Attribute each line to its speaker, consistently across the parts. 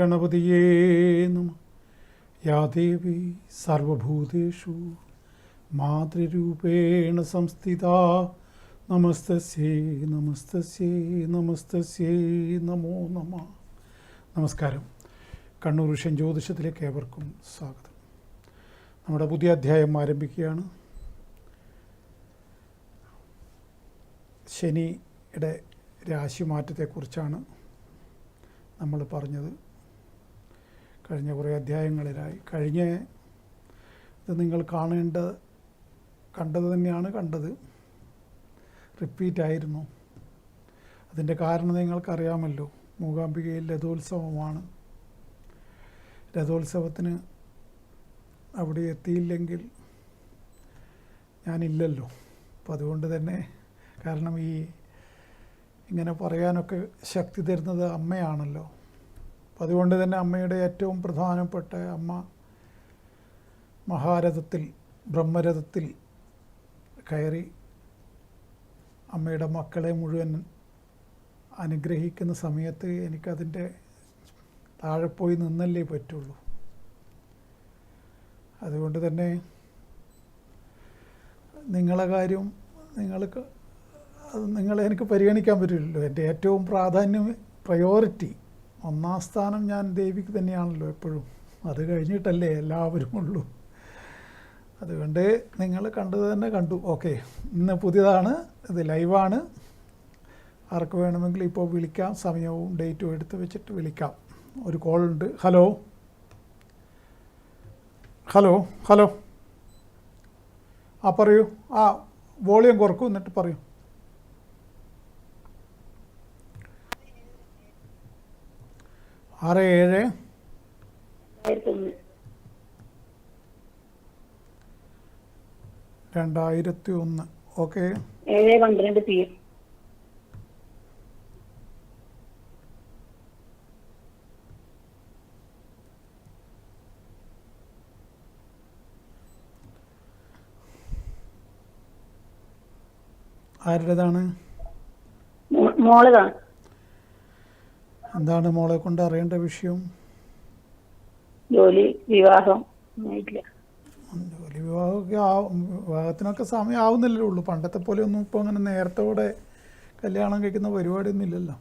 Speaker 1: ഗണപതിയേ നമഃ. യാ ദേവി സർവഭൂതേഷു മാതൃരൂപേണ സംസ്ഥിതാ നമസ്തസ്യൈ നമസ്തസ്യൈ നമസ്തസ്യൈ നമോ നമഃ. നമസ്കാരം. കണ്ണൂർ വിഷൻ ജ്യോതിഷത്തിലേക്ക് ഏവർക്കും സ്വാഗതം. നമ്മുടെ പുതിയ അധ്യായം ആരംഭിക്കുകയാണ്. ശനിയുടെ രാശിമാറ്റത്തെക്കുറിച്ചാണ് നമ്മൾ പറഞ്ഞത് കഴിഞ്ഞ കുറേ അധ്യായങ്ങളിലായി. ഇത് നിങ്ങൾ കണ്ടത് തന്നെയാണ് കണ്ടത്. റിപ്പീറ്റായിരുന്നു. അതിൻ്റെ കാരണം നിങ്ങൾക്കറിയാമല്ലോ. മൂകാംബികയിൽ രഥോത്സവമാണ്. രഥോത്സവത്തിന് അവിടെ എത്തിയില്ലെങ്കിൽ ഞാനില്ലല്ലോ. അപ്പം അതുകൊണ്ട് തന്നെ, കാരണം ഇങ്ങനെ പറയാനൊക്കെ ശക്തി തരുന്നത് അമ്മയാണല്ലോ. അപ്പം അതുകൊണ്ട് തന്നെ അമ്മയുടെ ഏറ്റവും പ്രധാനപ്പെട്ട അമ്മ മഹാരഥത്തിൽ, ബ്രഹ്മരഥത്തിൽ കയറി അമ്മയുടെ മക്കളെ മുഴുവൻ അനുഗ്രഹിക്കുന്ന സമയത്ത് എനിക്കതിൻ്റെ താഴെ പോയി നിന്നല്ലേ പറ്റുള്ളൂ. അതുകൊണ്ട് തന്നെ നിങ്ങളെ കാര്യം നിങ്ങളെ എനിക്ക് പരിഗണിക്കാൻ പറ്റില്ലല്ലോ. എൻ്റെ ഏറ്റവും പ്രയോറിറ്റി, ഒന്നാം സ്ഥാനം ഞാൻ ദേവിക്ക് തന്നെയാണല്ലോ എപ്പോഴും. അത് കഴിഞ്ഞിട്ടല്ലേ എല്ലാവരും ഉള്ളൂ. അതുകൊണ്ട് നിങ്ങൾ കണ്ടത് തന്നെ കണ്ടു. ഓക്കെ, ഇന്ന് പുതിയതാണ്, ഇത് ലൈവാണ്. ആർക്ക് വേണമെങ്കിൽ ഇപ്പോൾ വിളിക്കാം. സമയവും ഡേറ്റും എടുത്ത് വെച്ചിട്ട് വിളിക്കാം. ഒരു കോൾ ഉണ്ട്. ഹലോ ഹലോ ഹലോ ആ പറയൂ. ആ വോളിയം കുറക്കൂ, എന്നിട്ട് പറയൂ. ആറ് 7 2001. Okay,
Speaker 2: 7:12 PM.
Speaker 1: ആരുടേതാണ്?
Speaker 2: മോളതാണ്.
Speaker 1: എന്താണ് മോളെ കൊണ്ട് അറിയേണ്ട വിഷയം?
Speaker 2: ജോലി, വിവാഹം.
Speaker 1: ജോലി, വിവാഹത്തിനൊക്കെ സമയം ആവുന്നില്ലേ ഉള്ളൂ. പണ്ടത്തെ പോലെ ഒന്നും ഇപ്പോൾ അങ്ങനെ നേരത്തോടെ കല്യാണം കഴിക്കുന്ന പരിപാടിയൊന്നും ഇല്ലല്ലോ.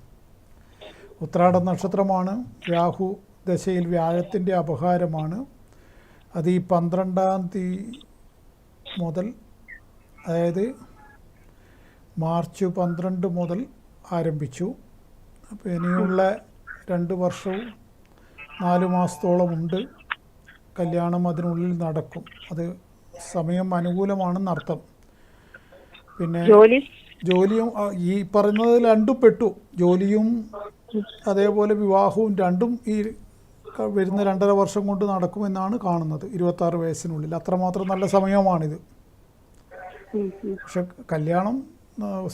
Speaker 1: ഉത്രാട നക്ഷത്രമാണ്. രാഹു ദശയിൽ വ്യാഴത്തിൻ്റെ അപഹാരമാണ്. അത് ഈ 12-ാം തീയതി മുതൽ, അതായത് മാർച്ച് 12 മുതൽ ആരംഭിച്ചു. അപ്പോൾ ഇനിയുള്ള 2 വർഷവും 4 മാസത്തോളമുണ്ട്. കല്യാണം അതിനുള്ളിൽ നടക്കും. അത് സമയം അനുകൂലമാണെന്നർത്ഥം. പിന്നെ ജോലിയും ഈ പറയുന്നത് രണ്ടും പെട്ടു. ജോലിയും അതേപോലെ വിവാഹവും രണ്ടും ഈ വരുന്ന 2.5 വർഷം കൊണ്ട് നടക്കുമെന്നാണ് കാണുന്നത്. 26 വയസ്സിനുള്ളിൽ. അത്രമാത്രം നല്ല സമയമാണിത്. പക്ഷെ കല്യാണം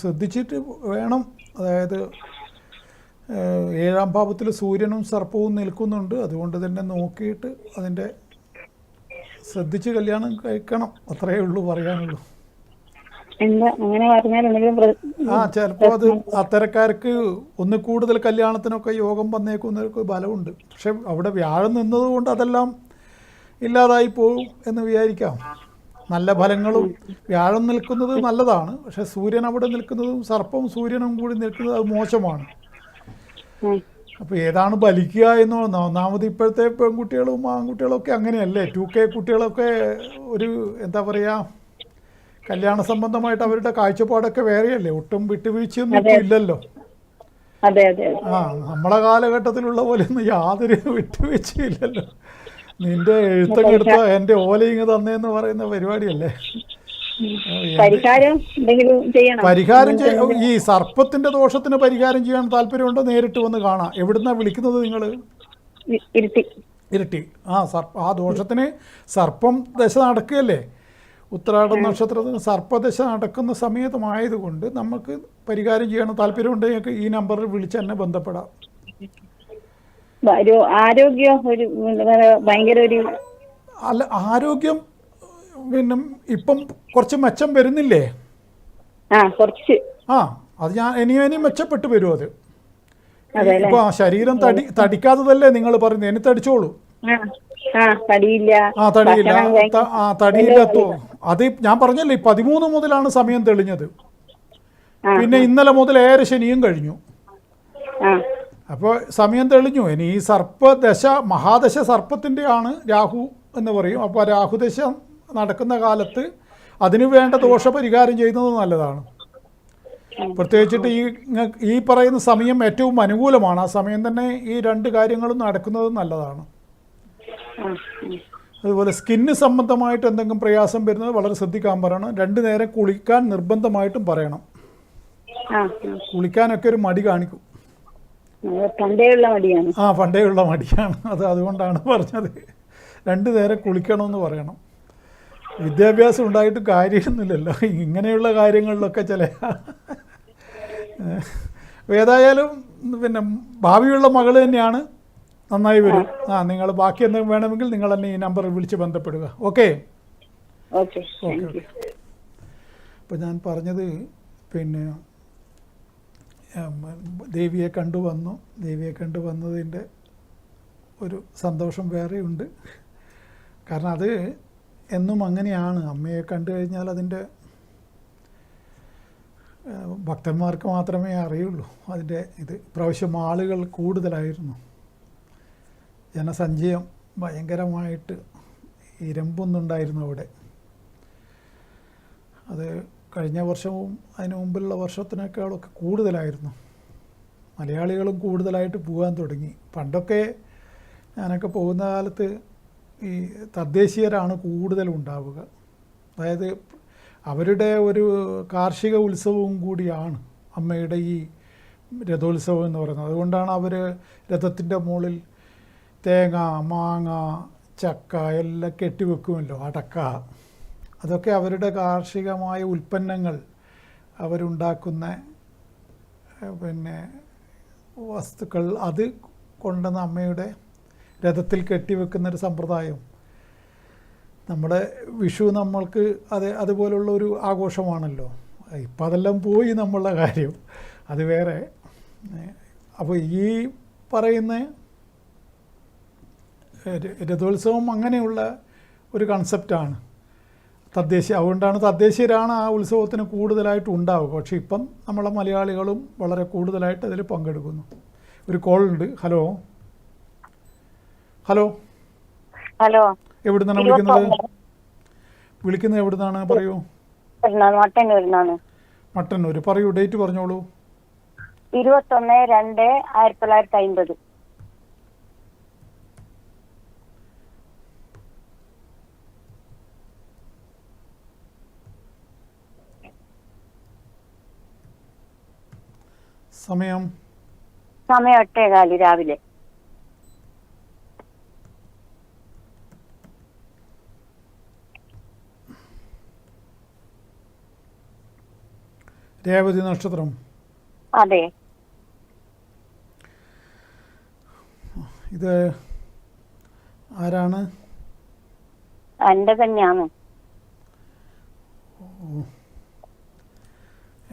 Speaker 1: ശ്രദ്ധിച്ചിട്ട് വേണം. അതായത് 7-ാം ഭാവത്തിൽ സൂര്യനും സർപ്പവും നിൽക്കുന്നുണ്ട്. അതുകൊണ്ട് തന്നെ നോക്കിയിട്ട് അതിൻ്റെ ശ്രദ്ധിച്ച് കല്യാണം കഴിക്കണം. അത്രയേ ഉള്ളൂ പറയാനുള്ളൂ. ചിലപ്പോൾ അത് അത്തരക്കാർക്ക് ഒന്ന് കൂടുതൽ കല്യാണത്തിനൊക്കെ യോഗം വന്നേക്കുന്നവർക്ക് ബലമുണ്ട്. പക്ഷെ അവിടെ വ്യാഴം നിന്നതുകൊണ്ട് അതെല്ലാം ഇല്ലാതായി പോകും എന്ന് വിചാരിക്കാം. നല്ല ഫലങ്ങളും വ്യാഴം നിൽക്കുന്നത് നല്ലതാണ്. പക്ഷെ സൂര്യൻ അവിടെ നിൽക്കുന്നതും സർപ്പവും സൂര്യനും കൂടി നിൽക്കുന്നത് അത് മോശമാണ്. അപ്പോൾ ഏതാണ് ഫലിക്കുക എന്ന് പറഞ്ഞാൽ, ഒന്നാമത് ഇപ്പോഴത്തെ പെൺകുട്ടികളും ആൺകുട്ടികളും ഒക്കെ അങ്ങനെയല്ലേ. 2K കുട്ടികളൊക്കെ ഒരു എന്താ പറയുക, കല്യാണ സംബന്ധമായിട്ട് അവരുടെ കാഴ്ചപ്പാടൊക്കെ വേറെയല്ലേ. ഒട്ടും വിട്ടുവീഴ്ചയൊന്നും ഇപ്പോൾ ഇല്ലല്ലോ. നമ്മളെ കാലഘട്ടത്തിലുള്ള പോലെ ഒന്നും യാതൊരു വിട്ടുവീഴ്ചയില്ലല്ലോ. നിന്റെ എഴുത്തൊക്കെ എടുത്ത എൻ്റെ ഓലയിങ് തന്നേന്ന് പറയുന്ന പരിപാടിയല്ലേ. പരിഹാരം ഈ സർപ്പത്തിന്റെ ദോഷത്തിന് പരിഹാരം ചെയ്യാൻ താല്പര്യമുണ്ടോ? നേരിട്ട് വന്ന് കാണാം. എവിടുന്നാ വിളിക്കുന്നത് നിങ്ങൾ? ഇരിട്ടി. ആ ദോഷത്തിന് സർപ്പം ദശ നടക്കുകയല്ലേ. ഉത്രാട നക്ഷത്രത്തിന് സർപ്പദശ നടക്കുന്ന സമയത്തുമായതുകൊണ്ട് നമുക്ക് പരിഹാരം ചെയ്യണം. താല്പര്യമുണ്ടെങ്കിൽ ഈ നമ്പറിൽ വിളിച്ച് എന്നെ ബന്ധപ്പെടാം. അല്ല, ആരോഗ്യം പിന്നെ ഇപ്പം കുറച്ച് മെച്ചം വരുന്നില്ലേ? അത് ഞാൻ ഇനിയും മെച്ചപ്പെട്ട് വരും. അത്
Speaker 2: അതെല്ലേ?
Speaker 1: ഇപ്പൊ ശരീരം തടിക്കാത്തതല്ലേ നിങ്ങൾ പറയുന്നത്, ഇനി തടിച്ചോളൂ.
Speaker 2: ആ ആ തടിയില്ല.
Speaker 1: തടിയില്ല,
Speaker 2: ഭക്ഷണം കഴി-
Speaker 1: തടിയില്ല.
Speaker 2: അതല്ലേ
Speaker 1: അത് ഞാൻ പറഞ്ഞല്ലേ, 13 മുതലാണ് സമയം തെളിഞ്ഞത്.
Speaker 2: ആ
Speaker 1: പിന്നെ ഇന്നലെ മുതൽ 7 ശനിയും കഴിഞ്ഞു.
Speaker 2: ആ
Speaker 1: അപ്പോൾ സമയം തെളിഞ്ഞു. ഇനി ഈ സർപ്പദശ, മഹാദശ സർപ്പത്തിൻ്റെ ആണ് രാഹു എന്ന് പറയും. അപ്പോൾ രാഹുദശ നടക്കുന്ന കാലത്ത് അതിനു വേണ്ട ദോഷപരിഹാരം ചെയ്യുന്നത് നല്ലതാണ്. പ്രത്യേകിച്ചിട്ട് ഈ പറയുന്ന സമയം ഏറ്റവും അനുകൂലമാണ്. ആ സമയം തന്നെ ഈ 2 കാര്യങ്ങളും നടക്കുന്നത് നല്ലതാണ്.
Speaker 2: ആ
Speaker 1: അതുപോലെ സ്കിന്ന് സംബന്ധമായിട്ട് എന്തെങ്കിലും പ്രയാസം വരുന്നത് വളരെ ശ്രദ്ധിക്കാൻ പറയണം. 2 നേരം കുളിക്കാൻ നിർബന്ധമായിട്ടും പറയണം.
Speaker 2: ആ
Speaker 1: കുളിക്കാനൊക്കെ ഒരു മടി കാണിക്കും.
Speaker 2: പണ്ടേയുള്ള മടിയാണ്.
Speaker 1: പണ്ടേ ഉള്ള മടിയാണ്. അതുകൊണ്ടാണ് പറഞ്ഞത് 2 നേരം കുളിക്കണമെന്ന് പറയണം. വിദ്യാഭ്യാസം ഉണ്ടായിട്ട് കാര്യമൊന്നുമില്ലല്ലോ ഇങ്ങനെയുള്ള കാര്യങ്ങളിലൊക്കെ ചില. ഏതായാലും പിന്നെ ഭാവിയുള്ള മകൾ തന്നെയാണ്, നന്നായി വരും. നിങ്ങൾ ബാക്കി എന്തെങ്കിലും വേണമെങ്കിൽ നിങ്ങൾ തന്നെ ഈ നമ്പറിൽ വിളിച്ച് ബന്ധപ്പെടുക. Okay
Speaker 2: okay.
Speaker 1: അപ്പോൾ ഞാൻ പറഞ്ഞത് പിന്നെ ദേവിയെ കണ്ടുവന്നതിൻ്റെ ഒരു സന്തോഷം വേറെയുണ്ട്. കാരണം അത് എന്നും അങ്ങനെയാണ്. അമ്മയെ കണ്ടു കഴിഞ്ഞാൽ അതിൻ്റെ ഭക്തന്മാർക്ക് മാത്രമേ അറിയുള്ളൂ അതിൻ്റെ ഇത്. ഇപ്രാവശ്യം ആളുകൾ കൂടുതലായിരുന്നു. ജനസഞ്ചയം ഭയങ്കരമായിട്ട് ഇരമ്പുന്നുണ്ടായിരുന്നു അവിടെ. അത് കഴിഞ്ഞ വർഷവും അതിന് മുമ്പുള്ള വർഷത്തിനേക്കാളൊക്കെ കൂടുതലായിരുന്നു. മലയാളികളും കൂടുതലായിട്ട് പോകാൻ തുടങ്ങി. പണ്ടൊക്കെ ഞാനൊക്കെ പോകുന്ന കാലത്ത് ഈ തദ്ദേശീയരാണ് കൂടുതലുണ്ടാവുക. അതായത് അവരുടെ ഒരു കാർഷിക ഉത്സവവും കൂടിയാണ് അമ്മയുടെ ഈ രഥോത്സവം എന്ന് പറയുന്നത്. അതുകൊണ്ടാണ് അവർ രഥത്തിൻ്റെ മുകളിൽ തേങ്ങ, മാങ്ങ, ചക്ക എല്ലാം കെട്ടിവെക്കുമല്ലോ, അടക്ക. അതൊക്കെ അവരുടെ കാർഷികമായ ഉൽപ്പന്നങ്ങൾ അവരുണ്ടാക്കുന്ന പിന്നെ വസ്തുക്കൾ അത് കൊണ്ടുവന്ന് അമ്മയുടെ രഥത്തിൽ കെട്ടിവെക്കുന്നൊരു സമ്പ്രദായം. നമ്മുടെ വിഷു നമ്മൾക്ക് അതുപോലുള്ള ഒരു ആഘോഷമാണല്ലോ. ഇപ്പം അതെല്ലാം പോയി നമ്മളുടെ കാര്യം, അത് വേറെ. അപ്പോൾ ഈ പറയുന്ന രഥോത്സവം അങ്ങനെയുള്ള ഒരു കൺസെപ്റ്റാണ് അതുകൊണ്ടാണ് തദ്ദേശീയരാണ് ആ ഉത്സവത്തിന് കൂടുതലായിട്ട് ഉണ്ടാവുക. പക്ഷേ ഇപ്പം നമ്മളെ മലയാളികളും വളരെ കൂടുതലായിട്ട് അതിൽ പങ്കെടുക്കുന്നു. ഒരു കോളുണ്ട്. ഹലോ ഹലോ
Speaker 2: ഹലോ,
Speaker 1: എവിടുന്നാണ് വിളിക്കുന്നത് എവിടുന്നാണ് പറയൂ? മട്ടന്നൂർ. പറയൂ, ഡേറ്റ് പറഞ്ഞോളൂ.
Speaker 2: 21/2/1950.
Speaker 1: സമയം
Speaker 2: 8:15 രാവിലെ.
Speaker 1: രേവതി നക്ഷത്രം.
Speaker 2: അതെ.
Speaker 1: ഇത് ആരാണ്?
Speaker 2: എന്റെ തന്നെയാണ്.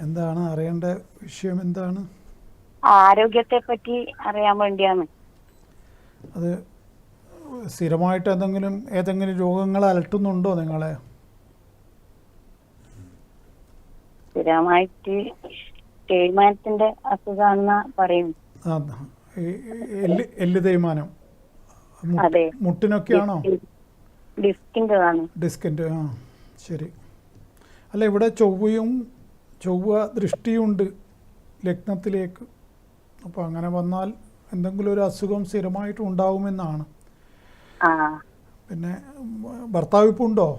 Speaker 1: എന്താണ് അറിയേണ്ട വിഷയം? എന്താണ്?
Speaker 2: ആരോഗ്യത്തെ പറ്റി അറിയാൻ വേണ്ടിയാണ്.
Speaker 1: അത് സ്ഥിരമായിട്ട് ഏതെങ്കിലും രോഗങ്ങൾ അലട്ടുന്നുണ്ടോ നിങ്ങളെ?
Speaker 2: സ്ഥിരമായിട്ട് തേയ്മാനത്തിന്റെ അസുഖാണെന്ന് പറയും.
Speaker 1: എല്ല് തേയ്മാനം.
Speaker 2: അതെ.
Speaker 1: മുട്ടിനൊക്കെയാണോ?
Speaker 2: ഡിസ്കിന്റെ.
Speaker 1: ശരി. അല്ല, ഇവിടെ ചൊവ്വ ദൃഷ്ടിയുണ്ട് ലഗ്നത്തിലേക്ക്. അപ്പോൾ അങ്ങനെ വന്നാൽ എന്തെങ്കിലും ഒരു അസുഖം സ്ഥിരമായിട്ട് ഉണ്ടാവുമെന്നാണ്. പിന്നെ ഭർത്താവ് ഇപ്പോൾ ഉണ്ടോ?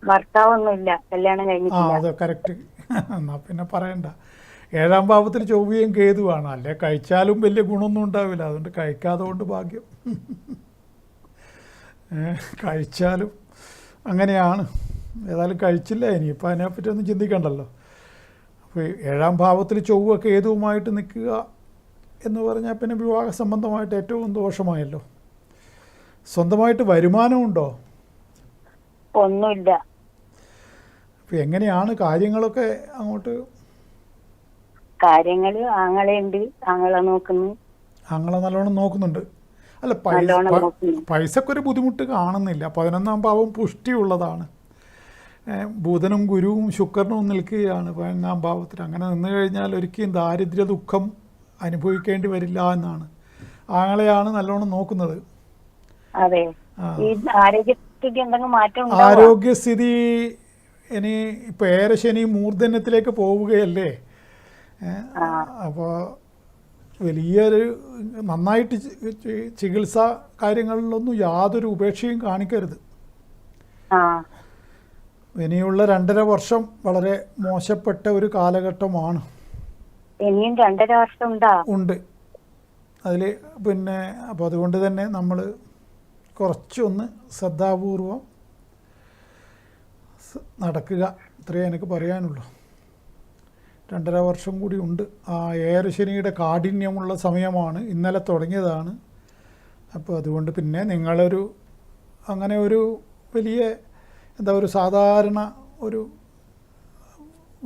Speaker 2: ഭർത്താവൊന്നുമില്ല, കല്യാണം കഴിഞ്ഞിട്ടില്ല.
Speaker 1: അത് കറക്റ്റ്. എന്നാ പിന്നെ പറയണ്ട. 7ാം ഭാവത്തിൽ ചൊവ്വയും കേതുവാണ്. അല്ലേ കഴിച്ചാലും വലിയ ഗുണമൊന്നും ഉണ്ടാവില്ല. അതുകൊണ്ട് കഴിക്കാതെ കൊണ്ട് ഭാഗ്യം. കഴിച്ചാലും അങ്ങനെയാണ്. ഏതായാലും കഴിച്ചില്ല, ഇനിയിപ്പോൾ അതിനെപ്പറ്റി ഒന്നും ചിന്തിക്കണ്ടല്ലോ. അപ്പോൾ 7ാം ഭാവത്തിൽ ചൊവ്വ കേതുവുമായിട്ട് നിൽക്കുക എന്ന് പറഞ്ഞാൽ പിന്നെ വിവാഹ സംബന്ധമായിട്ട് ഏറ്റവും ദോഷമായല്ലോ. സ്വന്തമായിട്ട് വരുമാനമുണ്ടോ?
Speaker 2: ഒന്നുമില്ല.
Speaker 1: അപ്പോൾ എങ്ങനെയാണ് കാര്യങ്ങളൊക്കെ അങ്ങോട്ട്?
Speaker 2: കാര്യങ്ങള് ആങ്ങളുണ്ട്, ആങ്ങളെ നോക്കുന്നു,
Speaker 1: ആങ്ങളെ നല്ലോണം നോക്കുന്നുണ്ട്. അല്ല,
Speaker 2: നല്ലോണം നോക്കുന്നു.
Speaker 1: പൈസക്കൊരു ബുദ്ധിമുട്ട് കാണുന്നില്ല. 11-ാം ഭാവം പുഷ്ടിയുള്ളതാണ്. ബുധനും ഗുരുവും ശുക്രനും നിൽക്കുകയാണ് 11-ാം ഭാവത്തിൽ. അങ്ങനെ നിന്ന് കഴിഞ്ഞാൽ ഒരിക്കലും ദാരിദ്ര്യ ദുഃഖം അനുഭവിക്കേണ്ടി വരില്ല എന്നാണ്. ആങ്ങളെയാണ് നല്ലോണം നോക്കുന്നത്.
Speaker 2: അതെ. ഈ ആരോഗ്യസ്ഥിതി എന്തെങ്കിലും മാറ്റം ഉണ്ടോ?
Speaker 1: ആരോഗ്യസ്ഥിതി ഇനി ഇപ്പോൾ ഏരശനി മൂർധന്യത്തിലേക്ക് പോവുകയല്ലേ. അപ്പോൾ വലിയൊരു നന്നായിട്ട് ചികിത്സാ കാര്യങ്ങളിലൊന്നും യാതൊരു ഉപേക്ഷയും കാണിക്കരുത്. ഇനിയുള്ള 2.5 വർഷം വളരെ മോശപ്പെട്ട ഒരു കാലഘട്ടമാണ്.
Speaker 2: ഇനിയും 2.5 വർഷം ഉണ്ട്
Speaker 1: അതിൽ. പിന്നെ അപ്പോൾ അതുകൊണ്ട് തന്നെ നമ്മൾ കുറച്ചൊന്ന് ശ്രദ്ധാപൂർവം നടക്കുക, ഇത്രയേ എനിക്ക് പറയാനുള്ളൂ. 2.5 വർഷം കൂടി ഉണ്ട്. ആ ഏരശനിയുടെ കാഠിന്യമുള്ള സമയമാണ്, ഇന്നലെ തുടങ്ങിയതാണ്. അപ്പോൾ അതുകൊണ്ട് പിന്നെ നിങ്ങളൊരു അങ്ങനെ ഒരു വലിയ ഒരു സാധാരണ ഒരു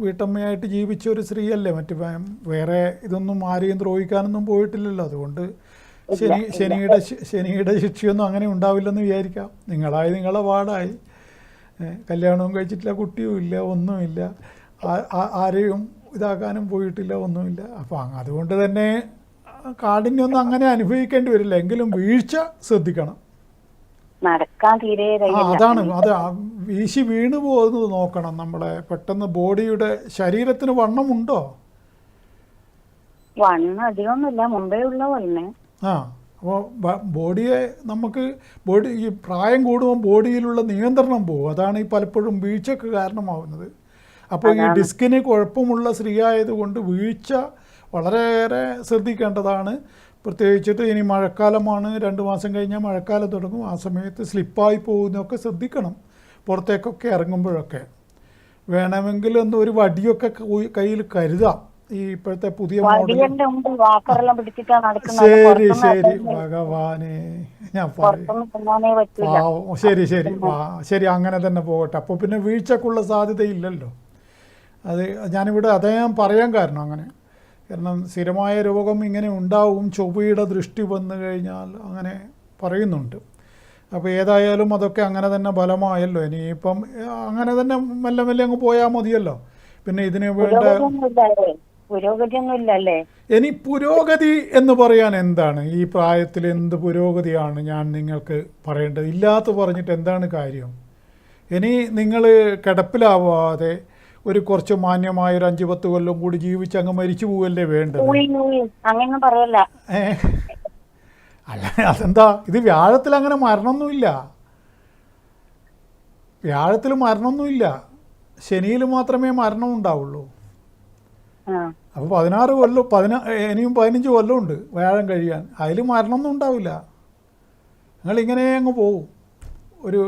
Speaker 1: വീട്ടമ്മയായിട്ട് ജീവിച്ച ഒരു സ്ത്രീയല്ലേ. മറ്റു വേറെ ഇതൊന്നും ആരെയും ദ്രോഹിക്കാനൊന്നും പോയിട്ടില്ലല്ലോ. അതുകൊണ്ട് ശനിയുടെ ശിക്ഷയൊന്നും അങ്ങനെ ഉണ്ടാവില്ലെന്ന് വിചാരിക്കാം. നിങ്ങളെ പാടായി, കല്യാണവും കഴിച്ചിട്ടില്ല, കുട്ടിയും ഇല്ല, ഒന്നുമില്ല, ആരെയും ഇതാക്കാനും പോയിട്ടില്ല, ഒന്നുമില്ല. അപ്പം അതുകൊണ്ട് തന്നെ കാഠിന്യമൊന്നും അങ്ങനെ അനുഭവിക്കേണ്ടി വരില്ല. എങ്കിലും വീഴ്ച ശ്രദ്ധിക്കണം.
Speaker 2: നടക്കാൻ തീരെ
Speaker 1: അതാണ് അത് വീശി വീണ് പോകുന്നത് നോക്കണം. നമ്മളെ പെട്ടെന്ന് ബോഡിയുടെ ശരീരത്തിന് വണ്ണമുണ്ടോ?
Speaker 2: വണ്ണം അധികമൊന്നുമില്ല, മുമ്പേ ഉള്ള പോലെ.
Speaker 1: അപ്പോൾ ബോഡിയെ നമുക്ക് ഈ പ്രായം കൂടുമ്പോൾ ബോഡിയിലുള്ള നിയന്ത്രണം പോകും. അതാണ് ഈ പലപ്പോഴും വീഴ്ചക്ക് കാരണമാവുന്നത്. അപ്പോൾ ഈ ഡിസ്കിന് കുഴപ്പമുള്ള സ്ത്രീ ആയതുകൊണ്ട് വീഴ്ച വളരെയേറെ ശ്രദ്ധിക്കേണ്ടതാണ്. പ്രത്യേകിച്ചിട്ട് ഇനി മഴക്കാലമാണ്, 2 മാസം കഴിഞ്ഞാൽ മഴക്കാലം തുടങ്ങും. ആ സമയത്ത് സ്ലിപ്പായി പോകുന്നതൊക്കെ ശ്രദ്ധിക്കണം. പുറത്തേക്കൊക്കെ ഇറങ്ങുമ്പോഴൊക്കെ വേണമെങ്കിൽ ഒരു വടിയൊക്കെ കയ്യിൽ കരുതാം. ഈ ഇപ്പോഴത്തെ പുതിയ മോഡൽ. ശരി ഭഗവാനെ, ഞാൻ പറയും. ശരി അങ്ങനെ തന്നെ പോകട്ടെ. അപ്പോൾ പിന്നെ വീഴ്ചക്കുള്ള സാധ്യതയില്ലല്ലോ. ഞാനിവിടെ ഞാൻ പറയാൻ കാരണം സ്ഥിരമായ രോഗം ഇങ്ങനെ ഉണ്ടാവും. ചൊവ്വയുടെ ദൃഷ്ടി വന്നു കഴിഞ്ഞാൽ അങ്ങനെ പറയുന്നുണ്ട്. അപ്പോൾ ഏതായാലും അതൊക്കെ അങ്ങനെ തന്നെ ഫലമായല്ലോ. ഇനിയിപ്പം അങ്ങനെ തന്നെ മെല്ലെ മെല്ലെ അങ്ങ് പോയാൽ മതിയല്ലോ. പിന്നെ ഇതിന് വേണ്ട ഇനി പുരോഗതി എന്ന് പറയാൻ എന്താണ്? ഈ പ്രായത്തിൽ എന്ത് പുരോഗതിയാണ് ഞാൻ നിങ്ങൾക്ക് പറയേണ്ടത്? ഇല്ലാത്ത പറഞ്ഞിട്ട് എന്താണ് കാര്യം? ഇനി നിങ്ങൾ കിടപ്പിലാവാതെ കുറച്ച് മാന്യമായ 5-10 കൊല്ലം കൂടി ജീവിച്ച് അങ്ങ് മരിച്ചു പോവല്ലേ വേണ്ടത്? അല്ല, അതെന്താ? ഇത് വ്യാഴത്തിൽ അങ്ങനെ മരണമൊന്നുമില്ല. വ്യാഴത്തിൽ മരണമൊന്നുമില്ല. ശനിയിൽ മാത്രമേ മരണം ഉണ്ടാവുള്ളൂ. അപ്പോൾ 16 കൊല്ലം ഇനിയും 15 കൊല്ലമുണ്ട് വ്യാഴം കഴിയാൻ. അതിൽ മരണമൊന്നും ഉണ്ടാവില്ല. നിങ്ങളിങ്ങനെ അങ്ങ് പോവും, ഒരു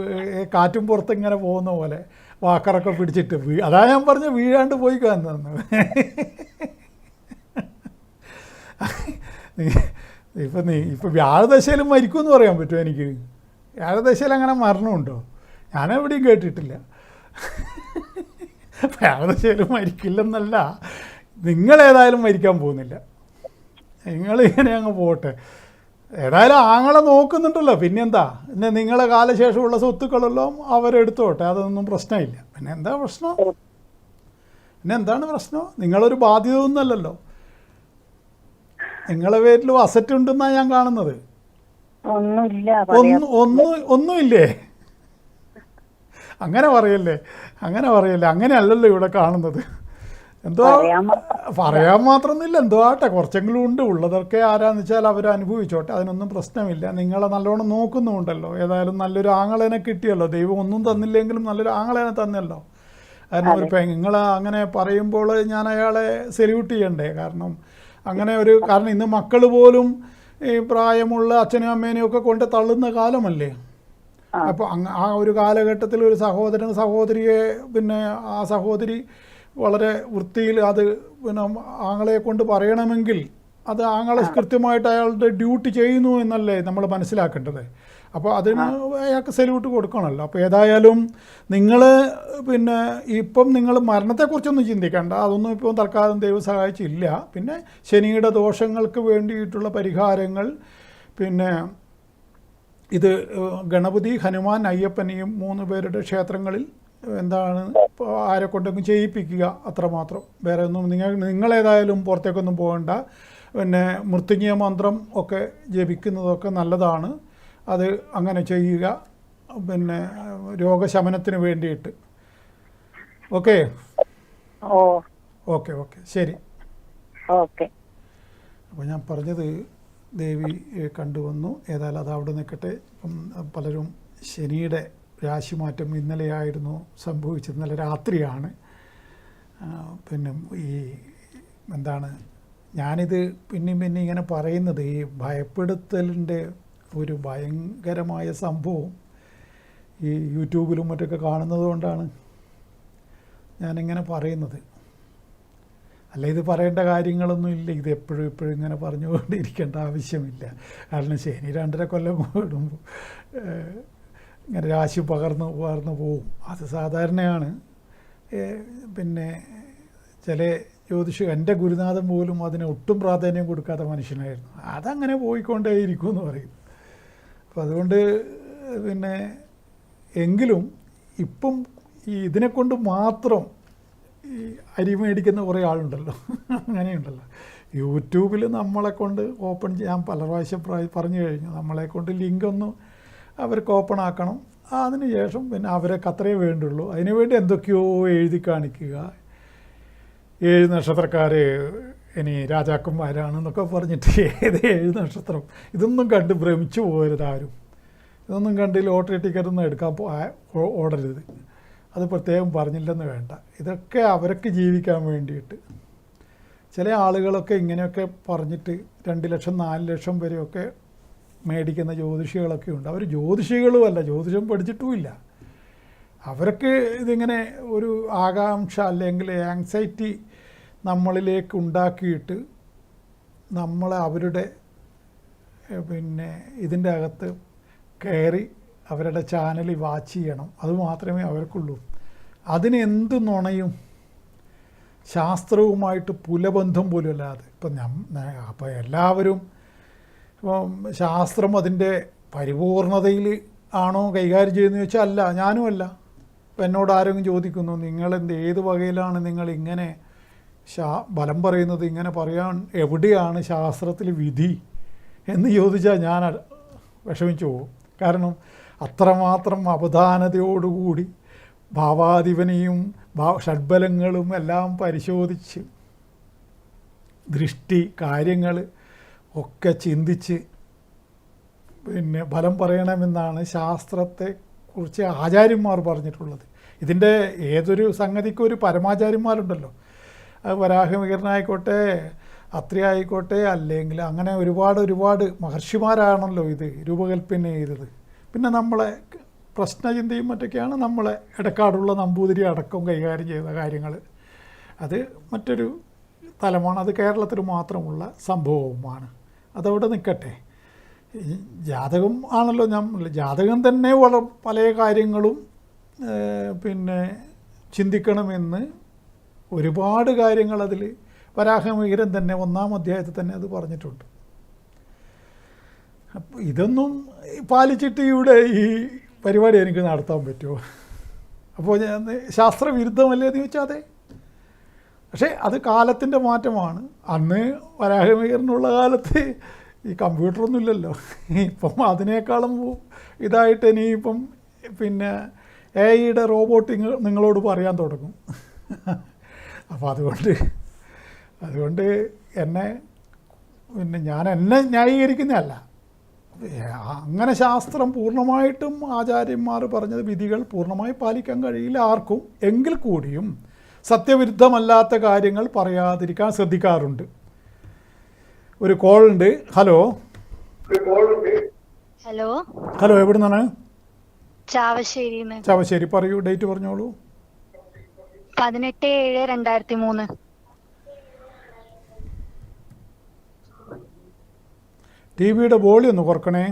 Speaker 1: കാറ്റും പുറത്ത് ഇങ്ങനെ പോകുന്ന പോലെ, വാക്കറൊക്കെ പിടിച്ചിട്ട്. അതാ ഞാൻ പറഞ്ഞ വീഴാണ്ട് പോയി കാണുന്നതെന്ന്. ഇപ്പം വ്യാഴദശയിലും മരിക്കുമെന്ന് പറയാൻ പറ്റുമോ എനിക്ക്? വ്യാഴദശയിൽ അങ്ങനെ മരണമുണ്ടോ? ഞാനെവിടെയും കേട്ടിട്ടില്ല. വ്യാഴദശയിലും മരിക്കില്ലെന്നല്ല, നിങ്ങളേതായാലും മരിക്കാൻ പോകുന്നില്ല. നിങ്ങളിങ്ങനെ അങ്ങ് പോട്ടെ. ഏതായാലും ആങ്ങളെ നോക്കുന്നുണ്ടല്ലോ, പിന്നെന്താ? പിന്നെ നിങ്ങളെ കാലശേഷമുള്ള സ്വത്തുക്കളെല്ലാം അവരെടുത്തോട്ടെ, അതൊന്നും പ്രശ്നമില്ല. പിന്നെ എന്താ പ്രശ്നം? പിന്നെ എന്താണ് പ്രശ്നം? നിങ്ങളൊരു ബാധ്യത ഒന്നുമല്ലല്ലോ. നിങ്ങളെ പേരിലും അസറ്റ് ഉണ്ടെന്നാണ് ഞാൻ കാണുന്നത്. ഒന്നുമില്ലേ? അങ്ങനെ പറയല്ലേ, അങ്ങനെയല്ലല്ലോ ഇവിടെ കാണുന്നത്. എന്തോ പറയാൻ മാത്രമൊന്നുമില്ല, എന്തോ ആട്ടെ, കുറച്ചെങ്കിലും ഉണ്ട്. ഉള്ളതൊക്കെ ആരാന്ന് വെച്ചാൽ അവർ അനുഭവിച്ചോട്ടെ, അതിനൊന്നും പ്രശ്നമില്ല. നിങ്ങളെ നല്ലോണം നോക്കുന്നുണ്ടല്ലോ. ഏതായാലും നല്ലൊരു ആങ്ങളേനെ കിട്ടിയല്ലോ. ദൈവം ഒന്നും തന്നില്ലെങ്കിലും നല്ലൊരു ആങ്ങളേനെ തന്നല്ലോ. കാരണം നിങ്ങൾ അങ്ങനെ പറയുമ്പോൾ ഞാൻ അയാളെ സെല്യൂട്ട് ചെയ്യണ്ടേ? കാരണം ഇന്ന് മക്കൾ പോലും ഈ പ്രായമുള്ള അച്ഛനും അമ്മേനെയും ഒക്കെ കൊണ്ട് തള്ളുന്ന കാലമല്ലേ. അപ്പോൾ ആ ഒരു കാലഘട്ടത്തിൽ ഒരു സഹോദരിയെ പിന്നെ ആ സഹോദരി വളരെ വൃത്തിയിൽ അത് പിന്നെ ആങ്ങളെ കൊണ്ട് പറയണമെങ്കിൽ അത് ആങ്ങളെ കൃത്യമായിട്ട് അയാളുടെ ഡ്യൂട്ടി ചെയ്യുന്നു എന്നല്ലേ നമ്മൾ മനസ്സിലാക്കേണ്ടത്. അപ്പോൾ അതിന് അയാൾക്ക് സല്യൂട്ട് കൊടുക്കണമല്ലോ. അപ്പോൾ ഏതായാലും നിങ്ങൾ പിന്നെ ഇപ്പം നിങ്ങൾ മരണത്തെക്കുറിച്ചൊന്നും ചിന്തിക്കേണ്ട, അതൊന്നും ഇപ്പം തൽക്കാലം ദൈവം സഹായിച്ചില്ല. പിന്നെ ശനിയുടെ ദോഷങ്ങൾക്ക് വേണ്ടിയിട്ടുള്ള പരിഹാരങ്ങൾ, പിന്നെ ഇത് ഗണപതി, ഹനുമാൻ, അയ്യപ്പൻ ഈ 3 പേരുടെ ക്ഷേത്രങ്ങളിൽ എന്താണ് ആരെ കൊണ്ടെങ്കിലും ചെയ്യിപ്പിക്കുക, അത്രമാത്രം. വേറെ ഒന്നും നിങ്ങളേതായാലും പുറത്തേക്കൊന്നും പോകണ്ട. പിന്നെ മൃത്യുഞ്ജയ മന്ത്രം ഒക്കെ ജപിക്കുന്നതൊക്കെ നല്ലതാണ്, അത് അങ്ങനെ ചെയ്യുക, പിന്നെ രോഗശമനത്തിന് വേണ്ടിയിട്ട്. ഓക്കെ ഓക്കെ ഓക്കെ ശരി.
Speaker 2: ഓക്കെ.
Speaker 1: അപ്പോൾ ഞാൻ പറഞ്ഞത് ദേവി കണ്ടുവന്നു. ഏതായാലും അത് അവിടെ നിൽക്കട്ടെ. ഇപ്പം പലരും ശനിയുടെ രാശിമാറ്റം ഇന്നലെയായിരുന്നു സംഭവിച്ചത്, ഇന്നലെ രാത്രിയാണ്. പിന്നെ ഈ എന്താണ് ഞാനിത് പിന്നെയും ഇങ്ങനെ പറയുന്നത്, ഈ ഭയപ്പെടുത്തലിൻ്റെ ഒരു ഭയങ്കരമായ സംഭവം ഈ യൂട്യൂബിലും മറ്റൊക്കെ കാണുന്നത് കൊണ്ടാണ് ഞാനിങ്ങനെ പറയുന്നത്. അല്ല, ഇത് പറയേണ്ട കാര്യങ്ങളൊന്നും ഇല്ല, ഇത് എപ്പോഴും ഇങ്ങനെ പറഞ്ഞുകൊണ്ടിരിക്കേണ്ട ആവശ്യമില്ല. കാരണം ശനി 2.5 കൊല്ലം കൂടുമ്പോൾ ഇങ്ങനെ രാശി പകർന്നു പോവും. അത് സാധാരണയാണ്. പിന്നെ ചില എൻ്റെ ഗുരുനാഥൻ പോലും അതിന് ഒട്ടും പ്രാധാന്യം കൊടുക്കാത്ത മനുഷ്യനായിരുന്നു. അതങ്ങനെ പോയിക്കൊണ്ടേയിരിക്കും എന്ന് പറയും. അപ്പം അതുകൊണ്ട് പിന്നെ എങ്കിലും ഇപ്പം ഈ ഇതിനെക്കൊണ്ട് മാത്രം ഈ അരി മേടിക്കുന്ന കുറേ ആളുണ്ടല്ലോ, അങ്ങനെയുണ്ടല്ലോ. യൂട്യൂബിൽ നമ്മളെ കൊണ്ട് ഓപ്പൺ ചെയ്യാൻ പല പ്രാവശ്യം പറഞ്ഞു കഴിഞ്ഞു. നമ്മളെ കൊണ്ട് ലിങ്കൊന്ന് അവർക്ക് ഓപ്പൺ ആക്കണം, അതിന് ശേഷം പിന്നെ അവർക്ക് അത്രയേ വേണ്ടുള്ളൂ. അതിനുവേണ്ടി എന്തൊക്കെയോ എഴുതി കാണിക്കുക, 7 നക്ഷത്രക്കാർ ഇനി രാജാക്കന്മാരാണെന്നൊക്കെ പറഞ്ഞിട്ട് ഏത് 7 നക്ഷത്രം, ഇതൊന്നും കണ്ട് ഭ്രമിച്ചു പോകരുത് ആരും. ഇതൊന്നും കണ്ട് ലോട്ടറി ടിക്കറ്റൊന്നും എടുക്കാൻ ഓടരുത്. അത് പ്രത്യേകം പറഞ്ഞില്ലെന്ന് വേണ്ട. ഇതൊക്കെ അവർക്ക് ജീവിക്കാൻ വേണ്ടിയിട്ട്. ചില ആളുകളൊക്കെ ഇങ്ങനെയൊക്കെ പറഞ്ഞിട്ട് 2 ലക്ഷം 4 ലക്ഷം വരെയൊക്കെ മേടിക്കുന്ന ജ്യോതിഷികളൊക്കെ ഉണ്ട്. അവർ ജ്യോതിഷികളുമല്ല, ജ്യോതിഷം പഠിച്ചിട്ടുമില്ല. അവർക്ക് ഇതിങ്ങനെ ഒരു ആകാംക്ഷ അല്ലെങ്കിൽ ആങ്സൈറ്റി നമ്മളിലേക്ക് ഉണ്ടാക്കിയിട്ട് നമ്മളെ അവരുടെ പിന്നെ ഇതിൻ്റെ അകത്ത് കയറി അവരുടെ ചാനൽ വാച്ച് ചെയ്യണം, അതുമാത്രമേ അവർക്കുള്ളൂ. അതിന് എന്ത് നുണയും ശാസ്ത്രവുമായിട്ട് പുലബന്ധം പോലും അല്ലാതെ അപ്പം എല്ലാവരും ഇപ്പം ശാസ്ത്രം അതിൻ്റെ പരിപൂർണതയിൽ ആണോ കൈകാര്യം ചെയ്യുന്നത് ചോദിച്ചാൽ അല്ല, ഞാനുമല്ല. ഇപ്പം എന്നോട് ആരെങ്കിലും ചോദിക്കുന്നു, ഏത് വകയിലാണ് നിങ്ങളിങ്ങനെ ബലം പറയുന്നത്, ഇങ്ങനെ പറയാൻ എവിടെയാണ് ശാസ്ത്രത്തിൽ വിധി എന്ന് ചോദിച്ചാൽ ഞാൻ വിഷമിച്ചു പോകും. കാരണം അത്രമാത്രം അവധാനതയോടുകൂടി ഭാവാധിപനെയും ഷഡ്ബലങ്ങളും എല്ലാം പരിശോധിച്ച് ദൃഷ്ടി കാര്യങ്ങൾ ഒക്കെ ചിന്തിച്ച് പിന്നെ ഫലം പറയണമെന്നാണ് ശാസ്ത്രത്തെക്കുറിച്ച് ആചാര്യന്മാർ പറഞ്ഞിട്ടുള്ളത്. ഇതിൻ്റെ ഏതൊരു സംഗതിക്കും ഒരു പരമാചാര്യന്മാരുണ്ടല്ലോ. അത് വരാഹമിഹിരനായിക്കോട്ടെ, അത്രി ആയിക്കോട്ടെ, അല്ലെങ്കിൽ അങ്ങനെ ഒരുപാട് മഹർഷിമാരാണല്ലോ ഇത് രൂപകൽപ്പന ചെയ്തത്. പിന്നെ നമ്മളെ പ്രശ്നചിന്തയും മറ്റൊക്കെയാണ് നമ്മളെ ഇടക്കാടുള്ള നമ്പൂതിരി അടക്കം കൈകാര്യം ചെയ്ത കാര്യങ്ങൾ. അത് മറ്റൊരു തലമാണ്, അത് കേരളത്തിൽ മാത്രമുള്ള സംഭവവുമാണ്. അതവിടെ നിൽക്കട്ടെ. ജാതകം ആണല്ലോ ജാതകം തന്നെ പല കാര്യങ്ങളും പിന്നെ ചിന്തിക്കണമെന്ന് ഒരുപാട് കാര്യങ്ങൾ അതിൽ വരാഹമിഹിരൻ തന്നെ 1-ാം അധ്യായത്തിൽ തന്നെ അത് പറഞ്ഞിട്ടുണ്ട്. അപ്പോൾ ഇതൊന്നും പാലിച്ചിട്ട് ഇവിടെ ഈ പരിപാടി എനിക്ക് നടത്താൻ പറ്റുമോ? അപ്പോൾ ഞാൻ ശാസ്ത്രവിരുദ്ധമല്ലേ എന്ന് ചോദിച്ചാൽ അതെ. പക്ഷേ അത് കാലത്തിൻ്റെ മാറ്റമാണ്. അന്ന് വരാഹമിഹിരനുള്ള കാലത്ത് ഈ കമ്പ്യൂട്ടറൊന്നും ഇല്ലല്ലോ. ഇപ്പം അതിനേക്കാളും ഇതായിട്ട് ഇനിയിപ്പം പിന്നെ AI-യുടെ റോബോട്ടിങ് നിങ്ങളോട് പറയാൻ തുടങ്ങും. അപ്പോൾ അതുകൊണ്ട് എന്നെ ന്യായീകരിക്കുന്നതല്ല. അങ്ങനെ ശാസ്ത്രം പൂർണ്ണമായിട്ടും ആചാര്യന്മാർ പറഞ്ഞത് വിധികൾ പൂർണ്ണമായി പാലിക്കാൻ കഴിയില്ല ആർക്കും. എങ്കിൽ കൂടിയും സത്യവിരുദ്ധമല്ലാത്ത കാര്യങ്ങൾ പറയാതിരിക്കാൻ ശ്രദ്ധിക്കാറുണ്ട്. ഒരു കോൾ ഉണ്ട്. ഹലോ
Speaker 3: ഹലോ
Speaker 1: ഹലോ എവിടെ നിന്നാണ്?
Speaker 3: ചാവശ്ശേരി.
Speaker 1: പറയൂ, ഡേറ്റ് പറഞ്ഞോളൂ.
Speaker 3: 18/7/2003.
Speaker 1: TV-യുടെ വോളിയം ഒന്ന് കുറക്കണേ.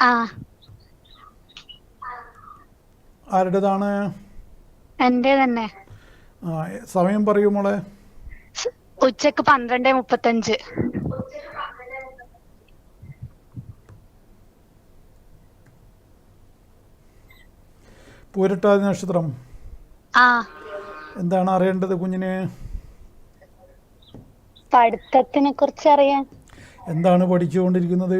Speaker 3: ആ
Speaker 1: ആരുടേതാണ്?
Speaker 3: എന്റെ തന്നെ.
Speaker 1: ആ, സമയം പറയൂ മോളെ.
Speaker 3: ഉച്ചക്ക് 12:35.
Speaker 1: പൂരട്ടാതി നക്ഷത്രം.
Speaker 3: ആ
Speaker 1: എന്താണ് അറിയേണ്ടത് കുഞ്ഞിന്?
Speaker 3: പഠിത്തത്തിനെ കുറിച്ച് അറിയാൻ.
Speaker 1: എന്താണ് പഠിച്ചുകൊണ്ടിരിക്കുന്നത്?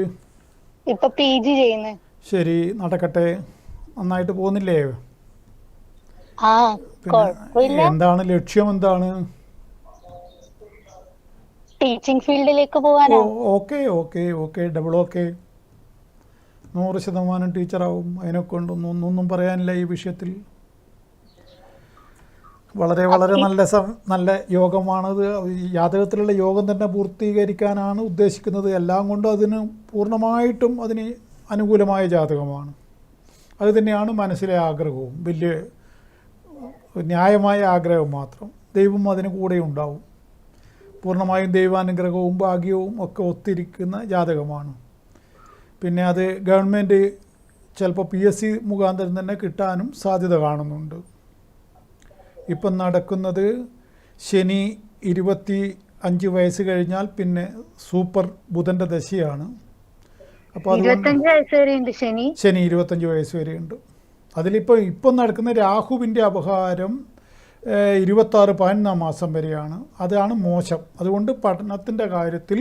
Speaker 3: ഇപ്പൊ PG ചെയ്യുന്നു.
Speaker 1: ശരി, നടക്കട്ടെ. നന്നായിട്ട് പോകുന്നില്ലേ?
Speaker 3: ആ
Speaker 1: പിന്നെ
Speaker 3: കൊഴപ്പില്ല.
Speaker 1: എന്താണ് ലക്ഷ്യം? എന്താണ്?
Speaker 3: ടീച്ചിങ് ഫീൽഡിലേക്ക് പോവാനാ.
Speaker 1: Okay okay okay, double okay. 100% ടീച്ചറാവും. അതിനൊക്കെ ഒന്നും പറയാനില്ല ഈ വിഷയത്തിൽ. വളരെ വളരെ നല്ല യോഗമാണത്. ഈ ജാതകത്തിലുള്ള യോഗം തന്നെ പൂർത്തീകരിക്കാനാണ് ഉദ്ദേശിക്കുന്നത്. എല്ലാം കൊണ്ടും അതിന് പൂർണ്ണമായിട്ടും അതിന് അനുകൂലമായ ജാതകമാണ്. അത് തന്നെയാണ് മനസ്സിലെ ആഗ്രഹവും, വലിയ ന്യായമായ ആഗ്രഹം മാത്രം. ദൈവം അതിന് കൂടെ ഉണ്ടാവും. പൂർണ്ണമായും ദൈവാനുഗ്രഹവും ഭാഗ്യവും ഒക്കെ ഒത്തിരിക്കുന്ന ജാതകമാണ്. പിന്നെ അത് ഗവൺമെൻറ് ചിലപ്പോൾ PSC മുഖാന്തരം തന്നെ കിട്ടാനും സാധ്യത കാണുന്നുണ്ട്. ഇപ്പം നടക്കുന്നത് ശനി 25 വയസ്സ് കഴിഞ്ഞാൽ പിന്നെ സൂപ്പർ ബുധൻ്റെ ദശയാണ്. അപ്പോൾ അതുകൊണ്ട്
Speaker 3: 25 വയസ്സ് വരെയുണ്ട് ശനി.
Speaker 1: 25 വയസ്സ് വരെയുണ്ട്. ഇപ്പം നടക്കുന്ന രാഹുവിൻ്റെ അപഹാരം 26-11 മാസം വരെയാണ്. അതാണ് മോശം. അതുകൊണ്ട് പഠനത്തിൻ്റെ കാര്യത്തിൽ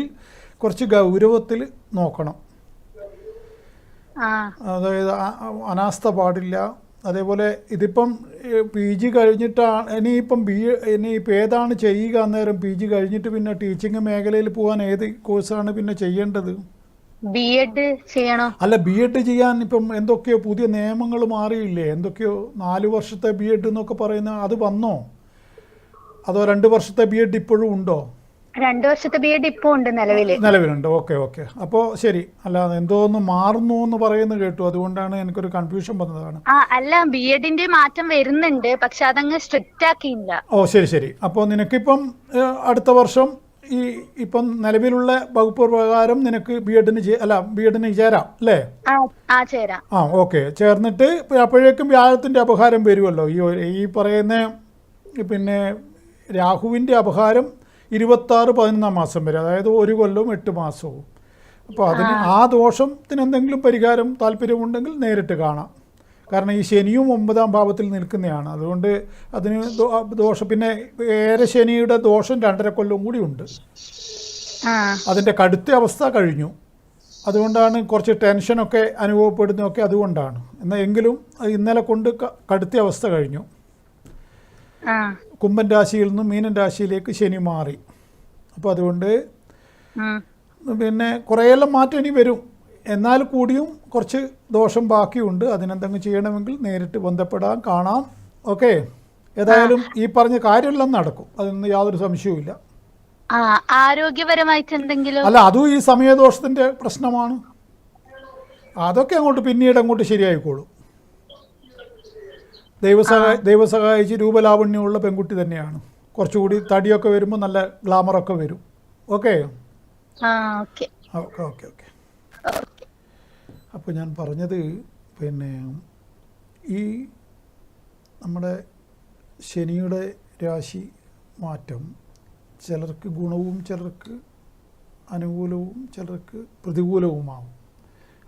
Speaker 1: കുറച്ച് ഗൗരവത്തിൽ നോക്കണം. അതായത് അനാസ്ഥ പാടില്ല. അതേപോലെ ഇതിപ്പം PG കഴിഞ്ഞിട്ടാണ് ഇനിയിപ്പോൾ ഏതാണ് ചെയ്യുക? അന്നേരം PG കഴിഞ്ഞിട്ട് പിന്നെ ടീച്ചിങ് മേഖലയിൽ പോകാൻ ഏത് കോഴ്സാണ് പിന്നെ ചെയ്യേണ്ടത്?
Speaker 3: B.Ed ചെയ്യണോ?
Speaker 1: അല്ല, B.Ed ചെയ്യാൻ ഇപ്പം എന്തൊക്കെയോ പുതിയ നിയമങ്ങൾ മാറിയില്ലേ? എന്തൊക്കെയോ 4 വർഷത്തെ B.Ed എന്നൊക്കെ പറയുന്ന അത് വന്നോ? അതോ 2 വർഷത്തെ B.Ed ഇപ്പോഴും ഉണ്ടോ?
Speaker 3: 2 വർഷത്തെ B.Ed ഇപ്പോൾ ഉണ്ട് നിലവിലുണ്ട്.
Speaker 1: Okay okay. അപ്പോൾ ശരി. അല്ലാതെ എന്തോന്ന് മാറുന്നു എന്ന് പറയുന്നത് കേട്ടു. അതുകൊണ്ടാണ് എനിക്കൊരു കൺഫ്യൂഷൻ വന്നതാണ്.
Speaker 3: അല്ല, B.Edന്റെ മാറ്റം വരുന്നുണ്ട്, പക്ഷെ അതങ്ങ് സ്ട്രിക്റ്റ് ആക്കിയില്ല.
Speaker 1: ഓ ശരി. അപ്പോൾ നിനക്കിപ്പം അടുത്ത വർഷം ഇപ്പം നിലവിലുള്ള വകുപ്പ് പ്രകാരം നിനക്ക് B.Edന് ചേരാം അല്ലേ?
Speaker 3: ചേരാം.
Speaker 1: ഓക്കെ. ചേർന്നിട്ട് അപ്പോഴേക്കും വ്യാഴത്തിൻ്റെ അപഹാരം വരുമല്ലോ. ഈ പറയുന്ന പിന്നെ രാഹുവിൻ്റെ അപഹാരം 26-11 മാസം വരെ, അതായത് 1 കൊല്ലവും 8 മാസവും. അപ്പോൾ അതിന് ആ ദോഷത്തിന് എന്തെങ്കിലും പരിഹാരം താല്പര്യമുണ്ടെങ്കിൽ നേരിട്ട് കാണാം. കാരണം ഈ ശനിയും 9-ാം ഭാവത്തിൽ നിൽക്കുന്നതാണ്. അതുകൊണ്ട് അതിന് ദോഷം, പിന്നെ ഏരശനിയുടെ ദോഷം 2.5 കൊല്ലവും കൂടി ഉണ്ട്. അതിൻ്റെ കടുത്ത അവസ്ഥ കഴിഞ്ഞു. അതുകൊണ്ടാണ് കുറച്ച് ടെൻഷനൊക്കെ അനുഭവപ്പെടുന്നതൊക്കെ അതുകൊണ്ടാണ്. എങ്കിലും ഇന്നലെ കൊണ്ട് കടുത്ത അവസ്ഥ കഴിഞ്ഞു. കുംഭൻ രാശിയിൽ നിന്ന് മീനൻ രാശിയിലേക്ക് ശനി മാറി. അപ്പോൾ അതുകൊണ്ട് പിന്നെ കുറേയെല്ലാം മാറ്റം ഇനി വരും. എന്നാൽ കൂടിയും കുറച്ച് ദോഷം ബാക്കിയുണ്ട്. അതിനെന്തെങ്കിലും ചെയ്യണമെങ്കിൽ നേരിട്ട് ബന്ധപ്പെടാൻ, കാണാം. ഓക്കെ. ഏതായാലും ഈ പറഞ്ഞ കാര്യമെല്ലാം നടക്കും. അതിനൊന്നും യാതൊരു സംശയവുമില്ല.
Speaker 3: ആരോഗ്യപരമായിട്ട് എന്തെങ്കിലും?
Speaker 1: അല്ല, അതും ഈ സമയദോഷത്തിൻ്റെ പ്രശ്നമാണ്. അതൊക്കെ പിന്നീട് അങ്ങോട്ട് ശരിയായിക്കോളും. ദൈവസഹായിച്ച് രൂപലാവണ്യമുള്ള പെൺകുട്ടി തന്നെയാണ്. കുറച്ചുകൂടി തടിയൊക്കെ വരുമ്പോൾ നല്ല ഗ്ലാമറൊക്കെ വരും. Okay
Speaker 3: okay
Speaker 1: okay okay okay. അപ്പോൾ ഞാൻ പറഞ്ഞത് പിന്നെ ഈ നമ്മുടെ ശനിയുടെ രാശി മാറ്റം ചിലർക്ക് ഗുണവും ചിലർക്ക് അനുകൂലവും ചിലർക്ക് പ്രതികൂലവുമാവും.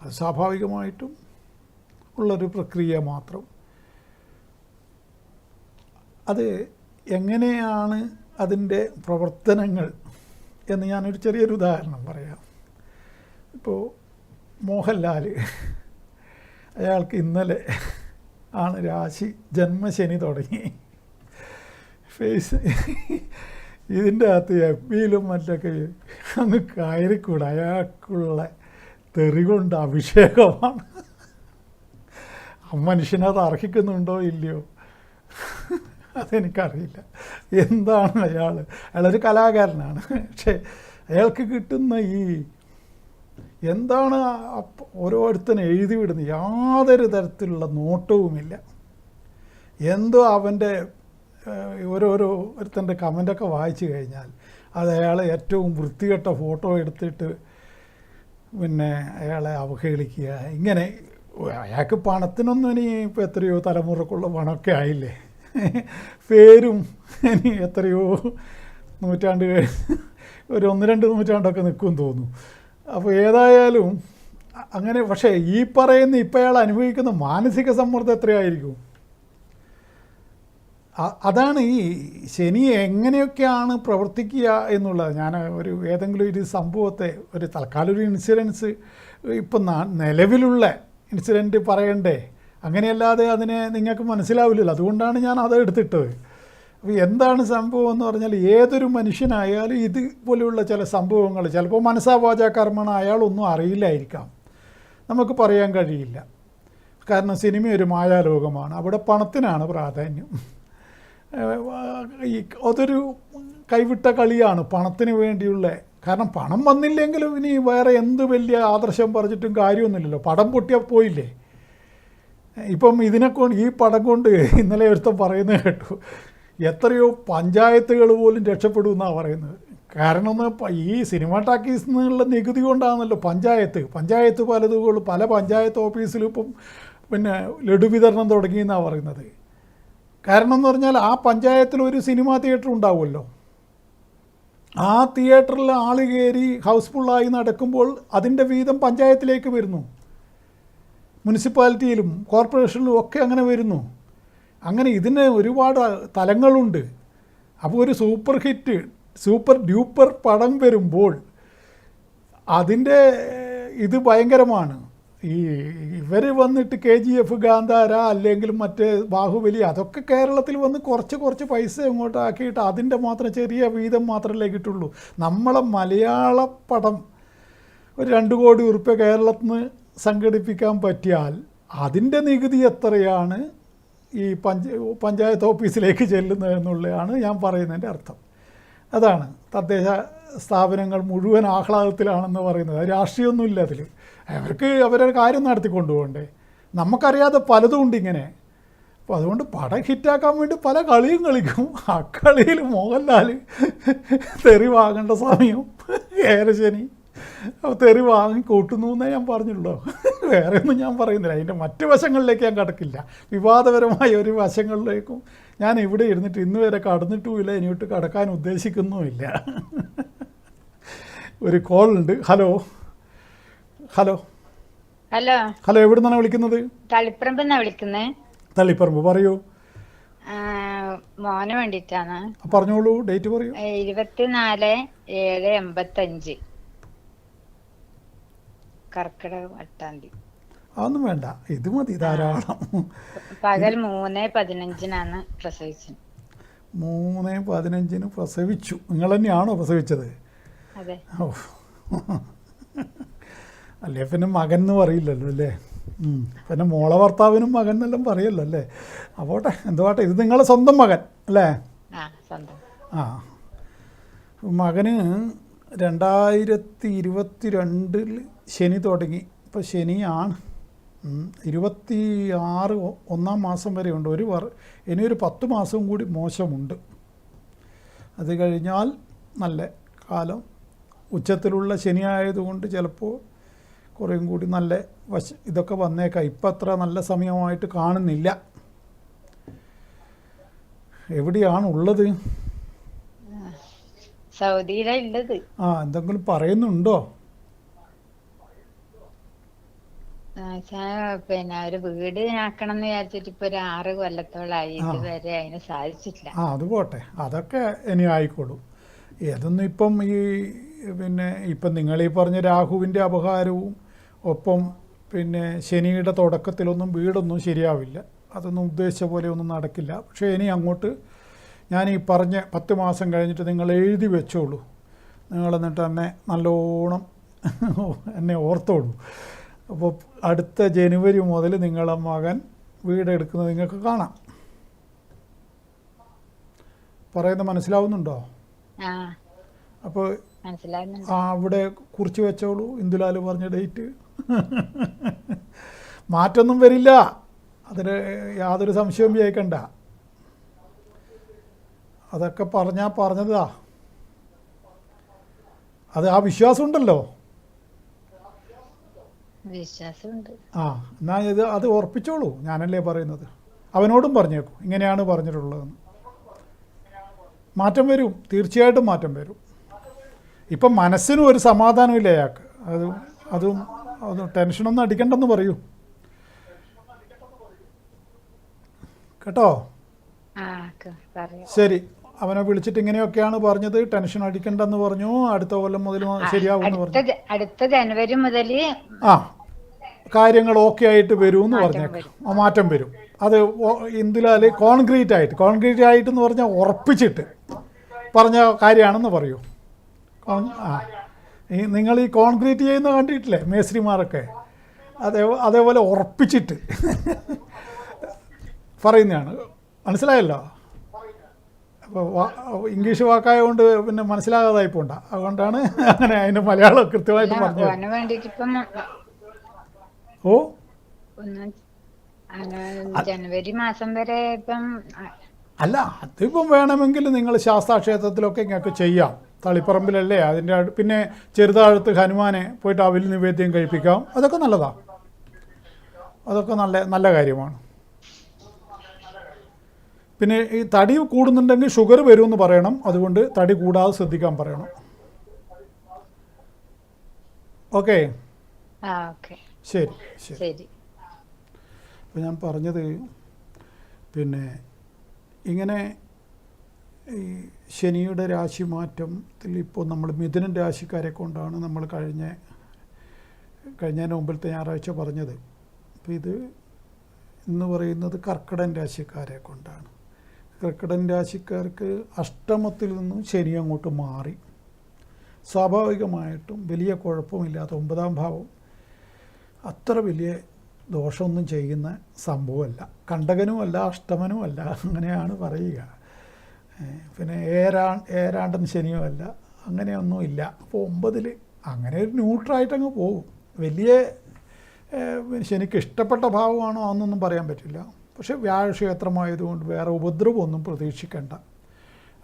Speaker 1: അത് സ്വാഭാവികമായിട്ടും ഉള്ളൊരു പ്രക്രിയ മാത്രം. അത് എങ്ങനെയാണ് അതിൻ്റെ പ്രവർത്തനങ്ങൾ എന്ന് ഞാനൊരു ചെറിയൊരു ഉദാഹരണം പറയാം. ഇപ്പോൾ മോഹൻലാൽ, അയാൾക്ക് ഇന്നലെ ആണ് രാശി ജന്മശനി തുടങ്ങി. ഇതിൻ്റെ അകത്ത് FBയിലും മറ്റൊക്കെ അങ്ങ് കയറിക്കൂടെ. അയാൾക്കുള്ള തെറി കൊണ്ട് അഭിഷേകമാണ്. മനുഷ്യനത് അർഹിക്കുന്നുണ്ടോ ഇല്ലയോ അതെനിക്കറിയില്ല. എന്താണ് അയാളൊരു കലാകാരനാണ്. പക്ഷേ അയാൾക്ക് കിട്ടുന്ന എന്താണ് ഓരോരുത്തരും എഴുതി വിടുന്നത്, യാതൊരു തരത്തിലുള്ള നോട്ടവുമില്ല. എന്തോ അവൻ്റെ ഓരോരുത്തൻ്റെ കമൻ്റൊക്കെ വായിച്ചു കഴിഞ്ഞാൽ അത് അയാൾ ഏറ്റവും വൃത്തികെട്ട ഫോട്ടോ എടുത്തിട്ട് പിന്നെ അയാളെ അവഹേളിക്കുക, ഇങ്ങനെ അയാൾക്ക് പണത്തിനൊന്നും ഇനി ഇപ്പോൾ എത്രയോ തലമുറക്കുള്ള പണമൊക്കെ ആയില്ലേ, പേരും ഇനി എത്രയോ നൂറ്റാണ്ട് ഒരു 1-2 നൂറ്റാണ്ടൊക്കെ നിൽക്കുമെന്ന് തോന്നുന്നു. അപ്പോൾ ഏതായാലും അങ്ങനെ. പക്ഷേ ഈ പറയുന്ന ഇപ്പം അയാൾ അനുഭവിക്കുന്ന മാനസിക സമ്മർദ്ദം എത്രയായിരിക്കും? അതാണ് ഈ ശനി എങ്ങനെയൊക്കെയാണ് പ്രവർത്തിക്കുക എന്നുള്ളത്. ഞാൻ ഏതെങ്കിലും ഒരു സംഭവത്തെ ഒരു തൽക്കാലം ഒരു ഇൻസിഡൻസ് ഇപ്പം നിലവിലുള്ള ഇൻസിഡൻറ്റ് പറയണ്ടേ, അങ്ങനെയല്ലാതെ അതിനെ നിങ്ങൾക്ക് മനസ്സിലാവില്ലല്ലോ. അതുകൊണ്ടാണ് ഞാൻ അത് എടുത്തിട്ടത്. അപ്പോൾ എന്താണ് സംഭവം എന്ന് പറഞ്ഞാൽ, ഏതൊരു മനുഷ്യനായാലും ഇതുപോലെയുള്ള ചില സംഭവങ്ങൾ ചിലപ്പോൾ മനസ്സാവാച കർമ്മണ അയാളൊന്നും അറിയില്ലായിരിക്കാം, നമുക്ക് പറയാൻ കഴിയില്ല. കാരണം സിനിമ ഒരു മായാലോകമാണ്, അവിടെ പണത്തിനാണ് പ്രാധാന്യം. അതൊരു കൈവിട്ട കളിയാണ് പണത്തിന് വേണ്ടിയുള്ള. കാരണം പണം വന്നില്ലെങ്കിലും ഇനി വേറെ എന്ത് വലിയ ആദർശം പറഞ്ഞിട്ടും കാര്യമൊന്നുമില്ലല്ലോ, പടം പൊട്ടിയാൽ പോയില്ലേ. ഇപ്പം ഇതിനെക്കൊണ്ട് ഈ പടം കൊണ്ട് ഇന്നലെ ഒരുത്തം പറയുന്നത് കേട്ടു, എത്രയോ പഞ്ചായത്തുകൾ പോലും രക്ഷപ്പെടുമെന്നാണ് പറയുന്നത്. കാരണം ഈ സിനിമ ടാക്കീസിൽ നിന്നുള്ള നികുതി കൊണ്ടാണല്ലോ പഞ്ചായത്ത് പലതുകളും പല പഞ്ചായത്ത് ഓഫീസിലും ഇപ്പം പിന്നെ ലഡു വിതരണം തുടങ്ങിയെന്നാണ് പറയുന്നത്. കാരണം എന്ന് പറഞ്ഞാൽ ആ പഞ്ചായത്തിൽ ഒരു സിനിമാ തിയേറ്റർ ഉണ്ടാവുമല്ലോ, ആ തിയേറ്ററിൽ ആൾ കയറി ഹൗസ്ഫുള്ളായി നടക്കുമ്പോൾ അതിൻ്റെ വീതം പഞ്ചായത്തിലേക്ക് വരുന്നു, മുനിസിപ്പാലിറ്റിയിലും കോർപ്പറേഷനിലും ഒക്കെ അങ്ങനെ വരുന്നു. അങ്ങനെ ഇതിന് ഒരുപാട് തലങ്ങളുണ്ട്. അപ്പോൾ ഒരു സൂപ്പർ ഹിറ്റ് സൂപ്പർ ഡ്യൂപ്പർ പടം വരുമ്പോൾ അതിൻ്റെ ഇത് ഭയങ്കരമാണ്. ഇവർ വന്നിട്ട് KGF, ഗാന്ധാര അല്ലെങ്കിൽ മറ്റേ ബാഹുബലി അതൊക്കെ കേരളത്തിൽ വന്ന് കുറച്ച് പൈസ ഇങ്ങോട്ട് ആക്കിയിട്ട് അതിൻ്റെ മാത്രം ചെറിയ വീതം മാത്രമല്ലേ കിട്ടുള്ളൂ. നമ്മളെ മലയാള പടം ഒരു 2 കോടി ഉറുപ്പ്യ കേരളത്തിൽ നിന്ന് സംഘടിപ്പിക്കാൻ പറ്റിയാൽ അതിൻ്റെ നികുതി എത്രയാണ് ഈ പഞ്ചായത്ത് ഓഫീസിലേക്ക് ചെല്ലുന്നത് എന്നുള്ളതാണ് ഞാൻ പറയുന്നതിൻ്റെ അർത്ഥം. അതാണ് തദ്ദേശ സ്ഥാപനങ്ങൾ മുഴുവൻ ആഹ്ലാദത്തിലാണെന്ന് പറയുന്നത്. രാഷ്ട്രീയമൊന്നുമില്ല അതിൽ, അവർക്ക് അവരുടെ കാര്യം നടത്തിക്കൊണ്ടു പോകണ്ടേ. നമുക്കറിയാതെ പലതും ഉണ്ട് ഇങ്ങനെ. അപ്പോൾ അതുകൊണ്ട് പടം ഹിറ്റാക്കാൻ വേണ്ടി പല കളിയും കളിക്കും. ആ കളിയിൽ മോഹൻലാൽ തെറി വാങ്ങേണ്ട സമയം ഏറെ അപ്പോൾ തെറി വാങ്ങി കൂട്ടുന്നു എന്നേ ഞാൻ പറഞ്ഞുള്ളൂ, വേറെ ഒന്നും ഞാൻ പറയുന്നില്ല. അതിൻ്റെ മറ്റു വശങ്ങളിലേക്ക് ഞാൻ കടക്കില്ല. വിവാദപരമായ ഒരു വശങ്ങളിലേക്കും ഞാൻ ഇവിടെ ഇരുന്നിട്ട് ഇന്ന് വരെ കടന്നിട്ടുമില്ല, ഇനിയോട്ട് കടക്കാൻ ഉദ്ദേശിക്കുന്നുമില്ല. ഒരു കോൾ ഉണ്ട്. ഹലോ ഹലോ
Speaker 2: ഹലോ
Speaker 1: ഹലോ, എവിടെ നിന്നാണ് വിളിക്കുന്നത്?
Speaker 2: തളിപ്പറമ്പ് വിളിക്കുന്നേ.
Speaker 1: തളിപ്പറമ്പ്, പറയൂ.
Speaker 2: മോന് വേണ്ടിട്ടാണ്.
Speaker 1: പറഞ്ഞോളൂ, ഡേറ്റ് പറയൂ.
Speaker 2: 24/7/85 കർക്കിടകം 8-ാം തീയതി.
Speaker 1: അതൊന്നും വേണ്ട, ഇത് മതി ധാരാളം.
Speaker 2: പകൽ 3:15 പ്രസവിച്ചത്.
Speaker 1: 3:15 പ്രസവിച്ചു. നിങ്ങൾ തന്നെയാണോ പ്രസവിച്ചത്?
Speaker 2: അതെ.
Speaker 1: ഓ, അല്ലേ പിന്നെ മകൻ എന്ന് പറയില്ലല്ലോ അല്ലേ. പിന്നെ മോളെ ഭർത്താവിനും മകൻ എന്നെല്ലാം പറയല്ലോ അല്ലേ. അപ്പോട്ടെ, എന്തുവാട്ടെ, ഇത് നിങ്ങളെ സ്വന്തം മകൻ അല്ലേ? ആ, മകന് 2022 ശനി തുടങ്ങി. ഇപ്പോൾ ശനിയാണ് 26 1-ാം മാസം വരെ ഉണ്ട്. ഇനിയൊരു 10 മാസം കൂടി മോശമുണ്ട്. അത് കഴിഞ്ഞാൽ നല്ല കാലം. ഉച്ചത്തിലുള്ള ശനി ആയതുകൊണ്ട് ചിലപ്പോൾ കുറേയും കൂടി നല്ല ഇതൊക്കെ വന്നേക്കാം. ഇപ്പം അത്ര നല്ല സമയമായിട്ട് കാണുന്നില്ല. എവിടെയാണ് ഉള്ളത്?
Speaker 2: സൗദിയിലാണ് ഉള്ളത്.
Speaker 1: എന്തെങ്കിലും പറയുന്നുണ്ടോ?
Speaker 2: പിന്നെ ഒരു വീട് ആക്കണം എന്ന് വിചാരിച്ചിട്ട് ഇപ്പൊ ഒരു 6 കൊല്ലത്തോളായി, ഇതുവരെ അതിന് സാധിച്ചിട്ടില്ല.
Speaker 1: അത് പോട്ടെ, അതൊക്കെ ഇനി ആയിക്കോളൂ. ഏതൊന്നും ഇപ്പം പിന്നെ ഇപ്പം നിങ്ങളീ പറഞ്ഞ രാഹുവിൻ്റെ അപഹാരവും ഒപ്പം പിന്നെ ശനിയുടെ തുടക്കത്തിലൊന്നും വീടൊന്നും ശരിയാവില്ല. അതൊന്നും ഉദ്ദേശിച്ച പോലെ ഒന്നും നടക്കില്ല. പക്ഷേ ഇനി അങ്ങോട്ട് ഞാൻ ഈ പറഞ്ഞ 10 മാസം കഴിഞ്ഞിട്ട് നിങ്ങൾ എഴുതി വെച്ചോളൂ. നിങ്ങൾ എന്നിട്ട് എന്നെ നല്ലോണം എന്നെ ഓർത്തോളൂ. അപ്പോൾ അടുത്ത ജനുവരി മുതൽ നിങ്ങളെ മകൻ വീടെടുക്കുന്നത് നിങ്ങൾക്ക് കാണാം. പറയുന്നത് മനസ്സിലാവുന്നുണ്ടോ? അപ്പോൾ അവിടെ കുറിച്ച് വെച്ചോളൂ, ഇന്ദുലാൽ പറഞ്ഞ ഡേറ്റ്. മാറ്റൊന്നും വരില്ല, അതിന് യാതൊരു സംശയവും വിചാരിക്കണ്ട. അതൊക്കെ പറഞ്ഞതാ. അത് ആ വിശ്വാസം ഉണ്ടല്ലോ.
Speaker 2: വിശ്വാസമുണ്ട്.
Speaker 1: ആ എന്നാൽ അത് ഉറപ്പിച്ചോളൂ, ഞാനല്ലേ പറയുന്നത്. അവനോടും പറഞ്ഞേക്കൂ ഇങ്ങനെയാണ് പറഞ്ഞിട്ടുള്ളതെന്ന്. മാറ്റം വരും, തീർച്ചയായിട്ടും മാറ്റം വരും. ഇപ്പം മനസ്സിനും ഒരു സമാധാനമില്ല അയാൾക്ക്. അതും ടെൻഷനൊന്നും അടിക്കണ്ടെന്ന് പറയൂ കേട്ടോ. ശരി, അവനെ വിളിച്ചിട്ട് ഇങ്ങനെയൊക്കെയാണ് പറഞ്ഞത്, ടെൻഷൻ അടിക്കണ്ടെന്ന് പറഞ്ഞു, അടുത്ത കൊല്ലം മുതൽ ശരിയാവുമെന്ന് പറഞ്ഞു.
Speaker 2: അടുത്ത ജനുവരി മുതൽ
Speaker 1: കാര്യങ്ങൾ ഓക്കെ ആയിട്ട് വരുമെന്ന് പറഞ്ഞേക്കാം. മാറ്റം വരും. അത് ഇന്ത്യയിൽ കോൺക്രീറ്റ് ആയിട്ട് എന്ന് പറഞ്ഞാൽ ഉറപ്പിച്ചിട്ട് പറഞ്ഞ കാര്യമാണെന്ന് പറയൂ. നിങ്ങൾ ഈ കോൺക്രീറ്റ് ചെയ്യുന്ന കണ്ടിട്ടില്ലേ മേസ്ത്രിമാരൊക്കെ, അതേപോലെ ഉറപ്പിച്ചിട്ട് പറയുന്നതാണ്. മനസ്സിലായല്ലോ? അപ്പോൾ ഇംഗ്ലീഷ് വാക്കായതുകൊണ്ട് പിന്നെ മനസ്സിലാകാതായി പോണ്ട, അതുകൊണ്ടാണ് അങ്ങനെ അതിൻ്റെ മലയാളം കൃത്യമായിട്ട് പറഞ്ഞത്. ഓ
Speaker 2: ജനുവരി മാസം വരെ ഇപ്പം
Speaker 1: അല്ല, അതിപ്പം വേണമെങ്കിൽ നിങ്ങൾ ശാസ്താക്ഷേത്രത്തിലൊക്കെ ഇങ്ങനെയൊക്കെ ചെയ്യാം. തളിപ്പറമ്പിലല്ലേ അതിൻ്റെ പിന്നെ ചെറുതാഴത്ത് ഹനുമാനെ പോയിട്ട് അവിൽ നിവേദ്യം കഴിപ്പിക്കാം. അതൊക്കെ നല്ലതാണ്, അതൊക്കെ നല്ല കാര്യമാണ്. പിന്നെ ഈ തടി കൂടുന്നുണ്ടെങ്കിൽ ഷുഗർ വരുമെന്ന് പറയണം, അതുകൊണ്ട് തടി കൂടാതെ ശ്രദ്ധിക്കാൻ പറയണം. ഓക്കെ, ശരി ശരി. അപ്പോൾ ഞാൻ പറഞ്ഞത് പിന്നെ ഇങ്ങനെ ഈ ശനിയുടെ രാശി മാറ്റത്തിൽ ഇപ്പോൾ നമ്മൾ മിഥുനൻ രാശിക്കാരെ കൊണ്ടാണ് നമ്മൾ കഴിഞ്ഞതിന് മുമ്പിലത്തെ ഞായറാഴ്ച പറഞ്ഞത്. അപ്പോൾ ഇത് എന്ന് പറയുന്നത് കർക്കിടകൻ രാശിക്കാരെ കൊണ്ടാണ്. കർക്കിടകൻ രാശിക്കാർക്ക് അഷ്ടമത്തിൽ നിന്നും ശനി അങ്ങോട്ട് മാറി, സ്വാഭാവികമായിട്ടും വലിയ കുഴപ്പമില്ലാത്ത 9ാം ഭാവം അത്ര വലിയ ദോഷമൊന്നും ചെയ്യുന്ന സംഭവമല്ല. കണ്ടകനുമല്ല അഷ്ടമനുമല്ല, അങ്ങനെയാണ് പറയുക. പിന്നെ ഏരാണ്ടൻ ശനിയുമല്ല, അങ്ങനെയൊന്നുമില്ല. അപ്പോൾ 9ൽ അങ്ങനെ ഒരു ന്യൂട്രായിട്ടങ്ങ് പോകും. വലിയ ശനിക്ക് ഇഷ്ടപ്പെട്ട ഭാവമാണോ അതൊന്നും പറയാൻ പറ്റില്ല. പക്ഷേ വ്യാഴക്ഷേത്രമായതുകൊണ്ട് വേറെ ഉപദ്രവമൊന്നും പ്രതീക്ഷിക്കേണ്ട.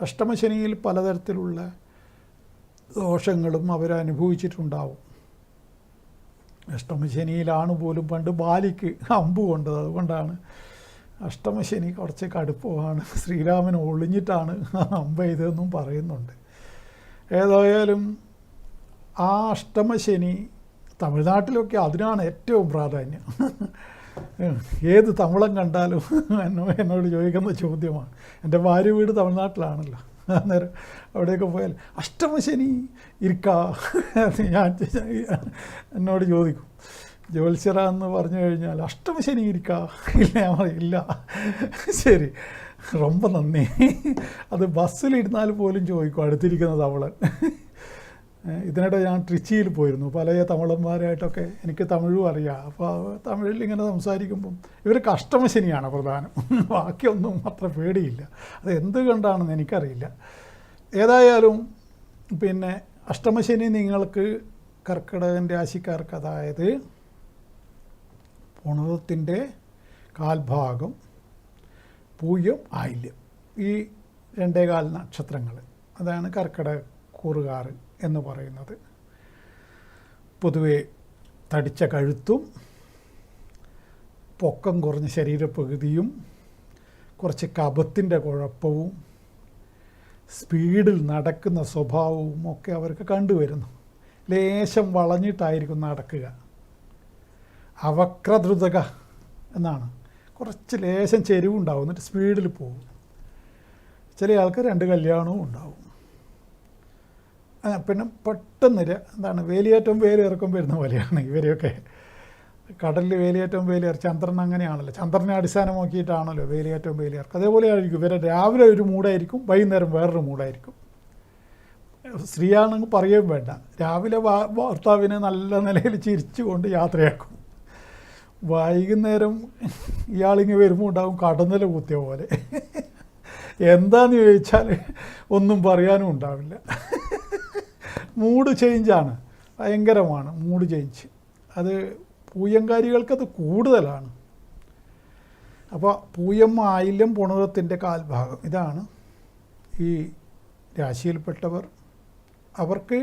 Speaker 1: അഷ്ടമശനിയിൽ പലതരത്തിലുള്ള ദോഷങ്ങളും അവരനുഭവിച്ചിട്ടുണ്ടാവും. അഷ്ടമശനിയിലാണ് പോലും പണ്ട് ബാലിക്ക് അമ്പ് കൊണ്ടത്, അതുകൊണ്ടാണ് അഷ്ടമശനി കുറച്ച് കടുപ്പമാണ്. ശ്രീരാമൻ ഒളിഞ്ഞിട്ടാണ് അമ്പ് ചെയ്തതെന്നും പറയുന്നുണ്ട്. ഏതായാലും ആ അഷ്ടമശനി തമിഴ്നാട്ടിലൊക്കെ അതിനാണ് ഏറ്റവും പ്രാധാന്യം. ഏത് തമിളം കണ്ടാലും എന്നോട് ചോദിക്കുന്ന ചോദ്യമാണ്. എൻ്റെ ഭാര്യ വീട് തമിഴ്നാട്ടിലാണല്ലോ, അന്നേരം അവിടെയൊക്കെ പോയാൽ അഷ്ടമശനി ഇരിക്കാ ഞാൻ എന്നോട് ചോദിക്കും. ജ്യോത്സ്യര എന്ന് പറഞ്ഞു കഴിഞ്ഞാൽ അഷ്ടമശനി ഇരിക്കാ? ഇല്ല, ഞാൻ പറയില്ല. ശരി, ரொம்ப നന്ദി. അത് ബസ്സിലിരുന്നാൽ പോലും ചോദിക്കും അടുത്തിരിക്കുന്ന തമിളൻ. ഇതിനിടെ ഞാൻ ട്രിച്ചിയിൽ പോയിരുന്നു, പല തമിഴന്മാരായിട്ടൊക്കെ എനിക്ക് തമിഴും അറിയാം. അപ്പോൾ തമിഴിൽ ഇങ്ങനെ സംസാരിക്കുമ്പം ഇവർക്ക് അഷ്ടമശനിയാണ് പ്രധാനം, ബാക്കിയൊന്നും അത്ര പേടിയില്ല. അത് എന്ത് കണ്ടാണെന്ന് എനിക്കറിയില്ല. ഏതായാലും പിന്നെ അഷ്ടമശനി നിങ്ങൾക്ക് കർക്കിടകൻ രാശിക്കാർക്ക്, അതായത് പുണർത്തിൻ്റെ കാൽഭാഗം, പൂയം, ആയില്യം, ഈ 2.25 നക്ഷത്രങ്ങൾ, അതാണ് കർക്കിടക കൂറുകാർ എന്ന് പറയുന്നത്. പൊതുവെ തടിച്ച കഴുത്തും പൊക്കം കുറഞ്ഞ ശരീരപ്രകൃതിയും കുറച്ച് കഫത്തിൻ്റെ കുഴപ്പവും സ്പീഡിൽ നടക്കുന്ന സ്വഭാവവും ഒക്കെ അവർക്ക് കണ്ടുവരുന്നു. ലേശം വളഞ്ഞിട്ടായിരിക്കും നടക്കുക. അവക്രദ്രുതക എന്നാണ്, കുറച്ച് ലേശം ചെരിവുണ്ടാവും, എന്നിട്ട് സ്പീഡിൽ പോകും. ചില ആൾക്ക് 2 കല്യാണവും ഉണ്ടാവും. പിന്നെ പെട്ടെന്ന് എന്താണ് വേലിയേറ്റവും വേലിയിറക്കം വരുന്ന പോലെയാണ് ഇവരെയൊക്കെ. കടലിൽ വേലിയേറ്റവും വേലിയിറക്കം, ചന്ദ്രൻ അങ്ങനെയാണല്ലോ, ചന്ദ്രനെ അടിസ്ഥാനമാക്കിയിട്ടാണല്ലോ വേലിയേറ്റവും വേലിയിറക്കം. അതേപോലെ ആയിരിക്കും ഇവരെ. രാവിലെ ഒരു മൂടായിരിക്കും, വൈകുന്നേരം വേറൊരു മൂടായിരിക്കും. സ്ത്രീയാണെങ്കിൽ പറയുകയും വേണ്ട, രാവിലെ ഭർത്താവിനെ നല്ല നിലയിൽ ചിരിച്ചുകൊണ്ട് യാത്രയാക്കും, വൈകുന്നേരം ഇയാളിങ്ങനെ വരുമ്പോൾ ഉണ്ടാകും കടന്നല കുത്തിയ പോലെ. എന്താന്ന് ചോദിച്ചാൽ ഒന്നും പറയാനും ഉണ്ടാവില്ല. മൂഡ് ചേഞ്ചാണ്, ഭയങ്കരമാണ് മൂഡ് ചേഞ്ച്. അത് പൂയങ്കാരികൾക്കത് കൂടുതലാണ്. അപ്പോൾ പൂയം, ആയില്യം, പുണർത്തിൻ്റെ കാൽഭാഗം, ഇതാണ് ഈ രാശിയിൽപ്പെട്ടവർ. അവർക്ക്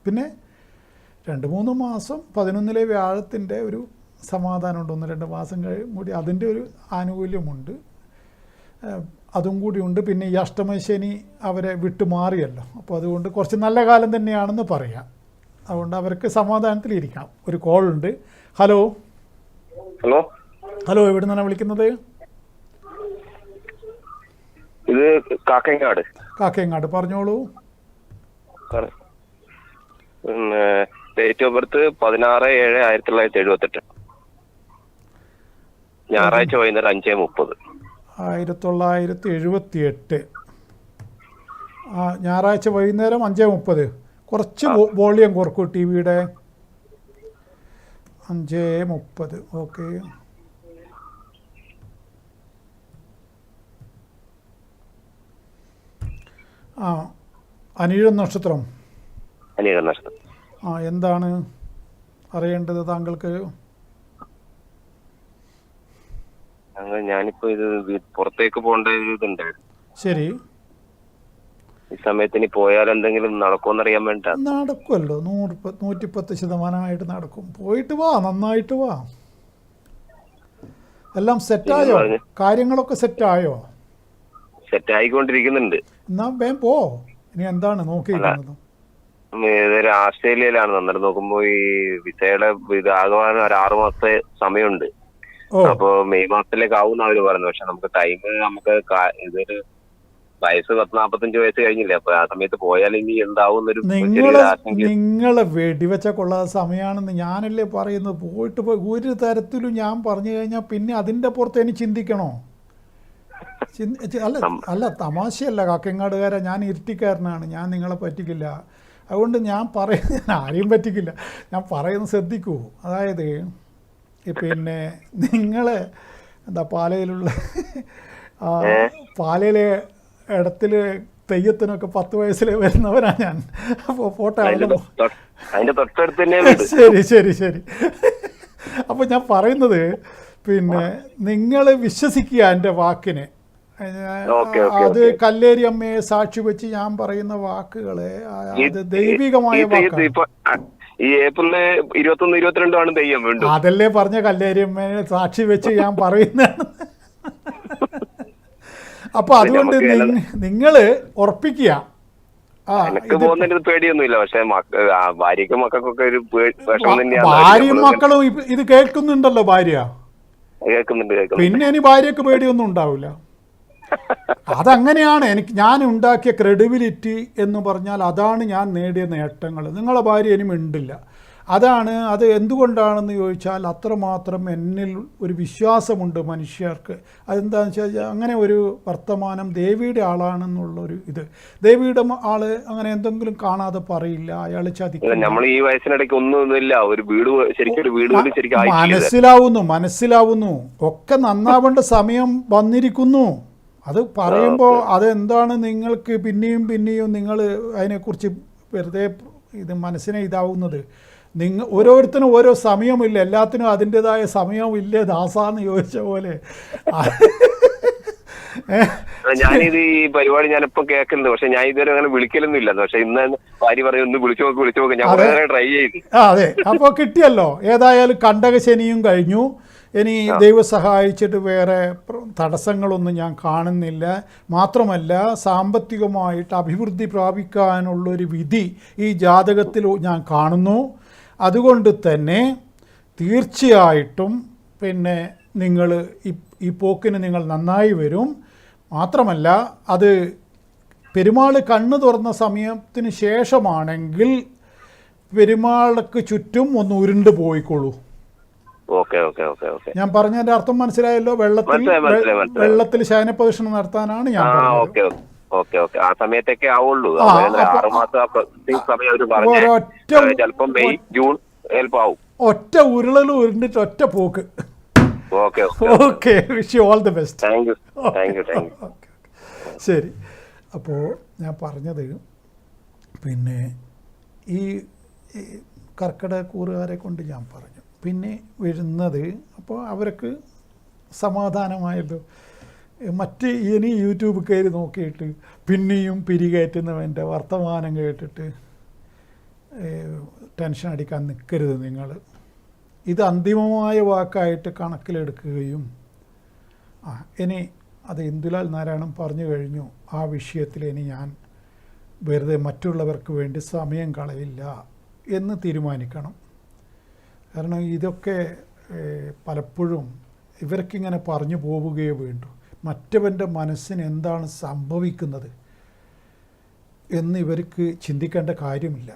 Speaker 1: പിന്നെ 2-3 മാസം 11-ലെ വ്യാഴത്തിൻ്റെ ഒരു സമാധാനമുണ്ട്. 1-2 മാസം കൂടി അതിൻ്റെ ഒരു ആനുകൂല്യമുണ്ട്. അതും കൂടിയുണ്ട്. പിന്നെ ഈ അഷ്ടമശനി അവരെ വിട്ടുമാറിയല്ലോ. അപ്പോൾ അതുകൊണ്ട് കുറച്ച് നല്ല കാലം തന്നെയാണെന്ന് പറയാം. അതുകൊണ്ട് അവർക്ക് സമാധാനത്തിലിരിക്കാം. ഒരു കോളുണ്ട്. ഹലോ
Speaker 4: ഹലോ
Speaker 1: ഹലോ, എവിടെ നിന്നാണ് വിളിക്കുന്നത്?
Speaker 4: ഇത് കാക്കങ്ങാട്.
Speaker 1: കാക്കയങ്ങാട്, പറഞ്ഞോളൂ.
Speaker 4: പിന്നെ ഡേറ്റ് ഓഫ് ബർത്ത് 16/7/1978. ഞായറാഴ്ച വൈകുന്നേരം 5:30.
Speaker 1: 1978 ഞായറാഴ്ച വൈകുന്നേരം 5:30. കുറച്ച് വോളിയം കുറക്കൂ ടി വിയുടെ. 5:30. ഓക്കെ. അനിഴം നക്ഷത്രം. എന്താണ് അറിയേണ്ടത് താങ്കൾക്ക്?
Speaker 4: ഞാനിപ്പോ ഇത് പുറത്തേക്ക് പോകേണ്ട ഇതുണ്ട്.
Speaker 1: ശരി.
Speaker 4: ഈ സമയത്തിന് പോയാൽ എന്തെങ്കിലും നടക്കുമെന്നറിയാൻ വേണ്ട.
Speaker 1: നടക്കുമല്ലോ, 110% നടക്കും. പോയിട്ട് വാ, നന്നായിട്ട് വാ. എല്ലാം സെറ്റായോ? കാര്യങ്ങളൊക്കെ സെറ്റായോ?
Speaker 4: സെറ്റായിക്കൊണ്ടിരിക്കുന്നുണ്ട്.
Speaker 1: എന്നാ വേം പോ. ഇനി എന്താണ് നോക്കിയിരിക്കുന്നത്?
Speaker 4: ഇതൊരു ആസ്ട്രേലിയയിലാണ്. അന്നേരം നോക്കുമ്പോ ഈ വിസയുടെ ഇതാകുവാൻ ഒരു 6 മാസത്തെ സമയമുണ്ട്. അപ്പൊ മെയ് മാസത്തിലേക്ക് ആവും അവര് പറഞ്ഞു. പക്ഷെ നമുക്ക് ടൈം നമുക്ക് ഇതൊരു വയസ്സ് 40-45 വയസ്സ് കഴിഞ്ഞില്ലേ. അപ്പൊ ആ സമയത്ത് പോയാൽ ഇനി എന്താവും.
Speaker 1: നിങ്ങളെ വെടിവെച്ച കൊള്ളാത്ത സമയമാണെന്ന് ഞാനല്ലേ പറയുന്നത്. പോയിട്ട് ഒരു തരത്തിലും ഞാൻ പറഞ്ഞു കഴിഞ്ഞാൽ പിന്നെ അതിന്റെ പുറത്ത് എനിക്ക് ചിന്തിക്കണോ? അല്ല തമാശയല്ല കാക്കങ്ങാടുകാരെ. ഞാൻ ഇരുട്ടിക്കാരനാണ്. ഞാൻ നിങ്ങളെ പറ്റിക്കില്ല. അതുകൊണ്ട് ഞാൻ ആരെയും പറ്റിക്കില്ല. ഞാൻ പറയുന്നത് ശ്രദ്ധിക്കൂ. അതായത് പിന്നെ നിങ്ങളെ പാലയിലുള്ള പാലയിലെ ഇടത്തിൽ തെയ്യത്തിനൊക്കെ 10 വയസ്സിൽ വരുന്നവനാണ് ഞാൻ. അപ്പോൾ ഫോട്ടോ ശരി. അപ്പോൾ ഞാൻ പറയുന്നത് പിന്നെ നിങ്ങൾ വിശ്വസിക്കുക എൻ്റെ വാക്കിനെ. അത് കല്ലേരി അമ്മയെ സാക്ഷി വെച്ച് ഞാൻ പറയുന്ന വാക്കുകളെ അത് ദൈവികമായ വാക്കാണ്.
Speaker 4: ഈ ഏപ്രിൽ 21-22 തെയ്യം വീണ്ടും.
Speaker 1: അതല്ലേ പറഞ്ഞ കല്ലേരി അമ്മയെ സാക്ഷി വെച്ച് ഞാൻ പറയുന്നതാണ്. അപ്പൊ അതുകൊണ്ട് നിങ്ങള് ഉറപ്പിക്കുക.
Speaker 4: പേടിയൊന്നുമില്ല. പക്ഷെ ഭാര്യക്കും മക്കൾക്കൊക്കെ ഒരു
Speaker 1: ഭാര്യയും മക്കളും ഇത് കേൾക്കുന്നുണ്ടല്ലോ. ഭാര്യ
Speaker 4: കേൾക്കുന്നുണ്ട്.
Speaker 1: പിന്നെ ഇനി ഭാര്യക്ക് പേടിയൊന്നും ഉണ്ടാവില്ല. അതങ്ങനെയാണ്. ഞാൻ ഉണ്ടാക്കിയ ക്രെഡിബിലിറ്റി എന്ന് പറഞ്ഞാൽ അതാണ് ഞാൻ നേടിയ നേട്ടങ്ങൾ. നിങ്ങളെ ഭാര്യ ഇനി മിണ്ടില്ല. അത് എന്തുകൊണ്ടാണെന്ന് ചോദിച്ചാൽ അത്രമാത്രം എന്നിൽ ഒരു വിശ്വാസമുണ്ട് മനുഷ്യർക്ക്. അതെന്താണെന്ന് വെച്ചാൽ അങ്ങനെ ഒരു വർത്തമാനം ദേവിയുടെ ആളാണെന്നുള്ളൊരു ഇത്. ദേവിയുടെ ആള് അങ്ങനെ എന്തെങ്കിലും കാണാതെ പറയില്ല. അയാൾ ചതിക്കില്ല.
Speaker 4: നമ്മൾ ഈ വയസ്സിനിടയ്ക്ക് ഒന്നുമില്ല. ഒരു വീട്
Speaker 1: മനസ്സിലാവുന്നു. ഒക്കെ നന്നാവേണ്ട സമയം വന്നിരിക്കുന്നു. അത് പറയുമ്പോൾ അതെന്താണ് നിങ്ങൾക്ക് പിന്നെയും നിങ്ങൾ അതിനെക്കുറിച്ച് വെറുതെ ഇത് മനസ്സിനെ ഇതാവുന്നത്. ഓരോരുത്തരും ഓരോ സമയമില്ല. എല്ലാത്തിനും അതിൻ്റെതായ സമയമില്ലേ ദാസാന്ന് ചോദിച്ച പോലെ.
Speaker 4: ഞാനിത് ഈ പരിപാടി ഞാനിപ്പോ കേൾക്കുന്നുണ്ട്. പക്ഷെ ഞാൻ ഇതുവരെ അങ്ങനെ വിളിക്കലൊന്നുമില്ല. പക്ഷെ ഇന്ന് ഭാര്യ പറയും ഒന്ന് വിളിച്ചു നോക്ക്. ഞാൻ ട്രൈ ചെയ്തു.
Speaker 1: അതെ, അപ്പോൾ കിട്ടിയല്ലോ. ഏതായാലും കണ്ടകശനിയും കഴിഞ്ഞു. ഇനി ദൈവം സഹായിച്ചിട്ട് വേറെ തടസ്സങ്ങളൊന്നും ഞാൻ കാണുന്നില്ല. മാത്രമല്ല സാമ്പത്തികമായിട്ട് അഭിവൃദ്ധി പ്രാപിക്കാനുള്ളൊരു വിധി ഈ ജാതകത്തിൽ ഞാൻ കാണുന്നു. അതുകൊണ്ട് തന്നെ തീർച്ചയായിട്ടും പിന്നെ നിങ്ങൾ ഈ പോക്കിന് നിങ്ങൾ നന്നായി വരും. മാത്രമല്ല അത് പെരുമാൾ കണ്ണ് തുറന്ന സമയത്തിന് ശേഷമാണെങ്കിൽ പെരുമാൾക്ക് ചുറ്റും ഒന്ന് ഉരുണ്ട് പോയിക്കോളൂ. ഞാൻ പറഞ്ഞതിന്റെ അർത്ഥം മനസ്സിലായല്ലോ. വെള്ളത്തിൽ ശയനപ്രദക്ഷിണം നടത്താനാണ് ഞാൻ പറഞ്ഞത്.
Speaker 4: ആ സമയത്തൊക്കെ ആവുള്ളൂ.
Speaker 1: ഒറ്റ ഉരുളൽ ഉരുണ്ടിട്ട് ഒറ്റ പോക്ക്. Okay, wish you all the best. ശരി. അപ്പോൾ ഞാൻ പറഞ്ഞത് പിന്നെ ഈ കർക്കിടകക്കൂറുകാരെ കൊണ്ട് ഞാൻ പറഞ്ഞു. പിന്നെ വരുന്നത് അപ്പോൾ അവർക്ക് സമാധാനമായല്ലോ. മറ്റ് ഇനി യൂട്യൂബ് കയറി നോക്കിയിട്ട് പിന്നെയും പിരികയറ്റുന്നവൻ്റെ വർത്തമാനം കേട്ടിട്ട് ടെൻഷൻ അടിക്കാൻ നിൽക്കരുത് നിങ്ങൾ. ഇത് അന്തിമമായ വാക്കായിട്ട് കണക്കിലെടുക്കുകയും ഇനി അത് ഇന്ദുലാൽ നാരായണൻ പറഞ്ഞു കഴിഞ്ഞു, ആ വിഷയത്തിൽ ഇനി ഞാൻ വെറുതെ മറ്റുള്ളവർക്ക് വേണ്ടി സമയം കളയില്ല എന്ന് തീരുമാനിക്കണം. കാരണം ഇതൊക്കെ പലപ്പോഴും ഇവർക്കിങ്ങനെ പറഞ്ഞു പോവുകയേ വേണ്ടു. മറ്റവൻ്റെ മനസ്സിന് എന്താണ് സംഭവിക്കുന്നത് എന്ന് ഇവർക്ക് ചിന്തിക്കേണ്ട കാര്യമില്ല.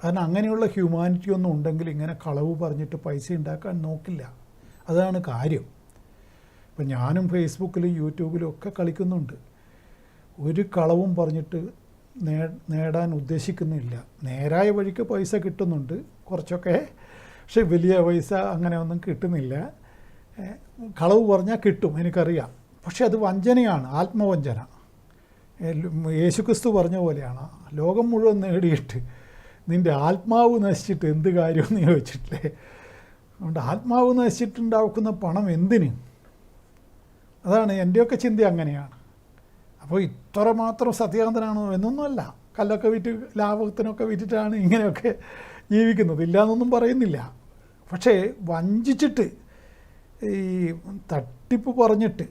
Speaker 1: കാരണം അങ്ങനെയുള്ള ഹ്യൂമാനിറ്റി ഒന്നും ഉണ്ടെങ്കിൽ ഇങ്ങനെ കളവ് പറഞ്ഞിട്ട് പൈസ ഉണ്ടാക്കാൻ നോക്കില്ല. അതാണ് കാര്യം. ഇപ്പം ഞാനും ഫേസ്ബുക്കിലും യൂട്യൂബിലും ഒക്കെ കളിക്കുന്നുണ്ട്. ഒരു കളവും പറഞ്ഞിട്ട് നേടാൻ ഉദ്ദേശിക്കുന്നില്ല. നേരായ വഴിക്ക് പൈസ കിട്ടുന്നുണ്ട് കുറച്ചൊക്കെ, പക്ഷെ വലിയ പൈസ അങ്ങനെ ഒന്നും കിട്ടുന്നില്ല. കളവ് പറഞ്ഞാൽ കിട്ടും, എനിക്കറിയാം. പക്ഷെ അത് വഞ്ചനയാണ്, ആത്മവഞ്ചന. യേശുക്രിസ്തു പറഞ്ഞ പോലെയാണ്, ലോകം മുഴുവൻ നേടിയിട്ട് നിൻ്റെ ആത്മാവ് നശിച്ചിട്ട് എന്ത് കാര്യമെന്ന് ചോദിച്ചിട്ടില്ലേ. അതുകൊണ്ട് ആത്മാവ് നശിച്ചിട്ടുണ്ടാക്കുന്ന പണം എന്തിന്? അതാണ് എൻ്റെയൊക്കെ ചിന്ത, അങ്ങനെയാണ്. അപ്പോൾ ഇത്ര മാത്രം സത്യാന്തനാണോ എന്നൊന്നുമല്ല. കല്ലൊക്കെ വിറ്റ് ലാഭത്തിനൊക്കെ വിറ്റിട്ടാണ് ഇങ്ങനെയൊക്കെ ജീവിക്കുന്നത്, ഇല്ലയെന്നൊന്നും പറയുന്നില്ല. പക്ഷേ വഞ്ചിച്ചിട്ട് ഈ തട്ടിപ്പ് പറഞ്ഞിട്ട്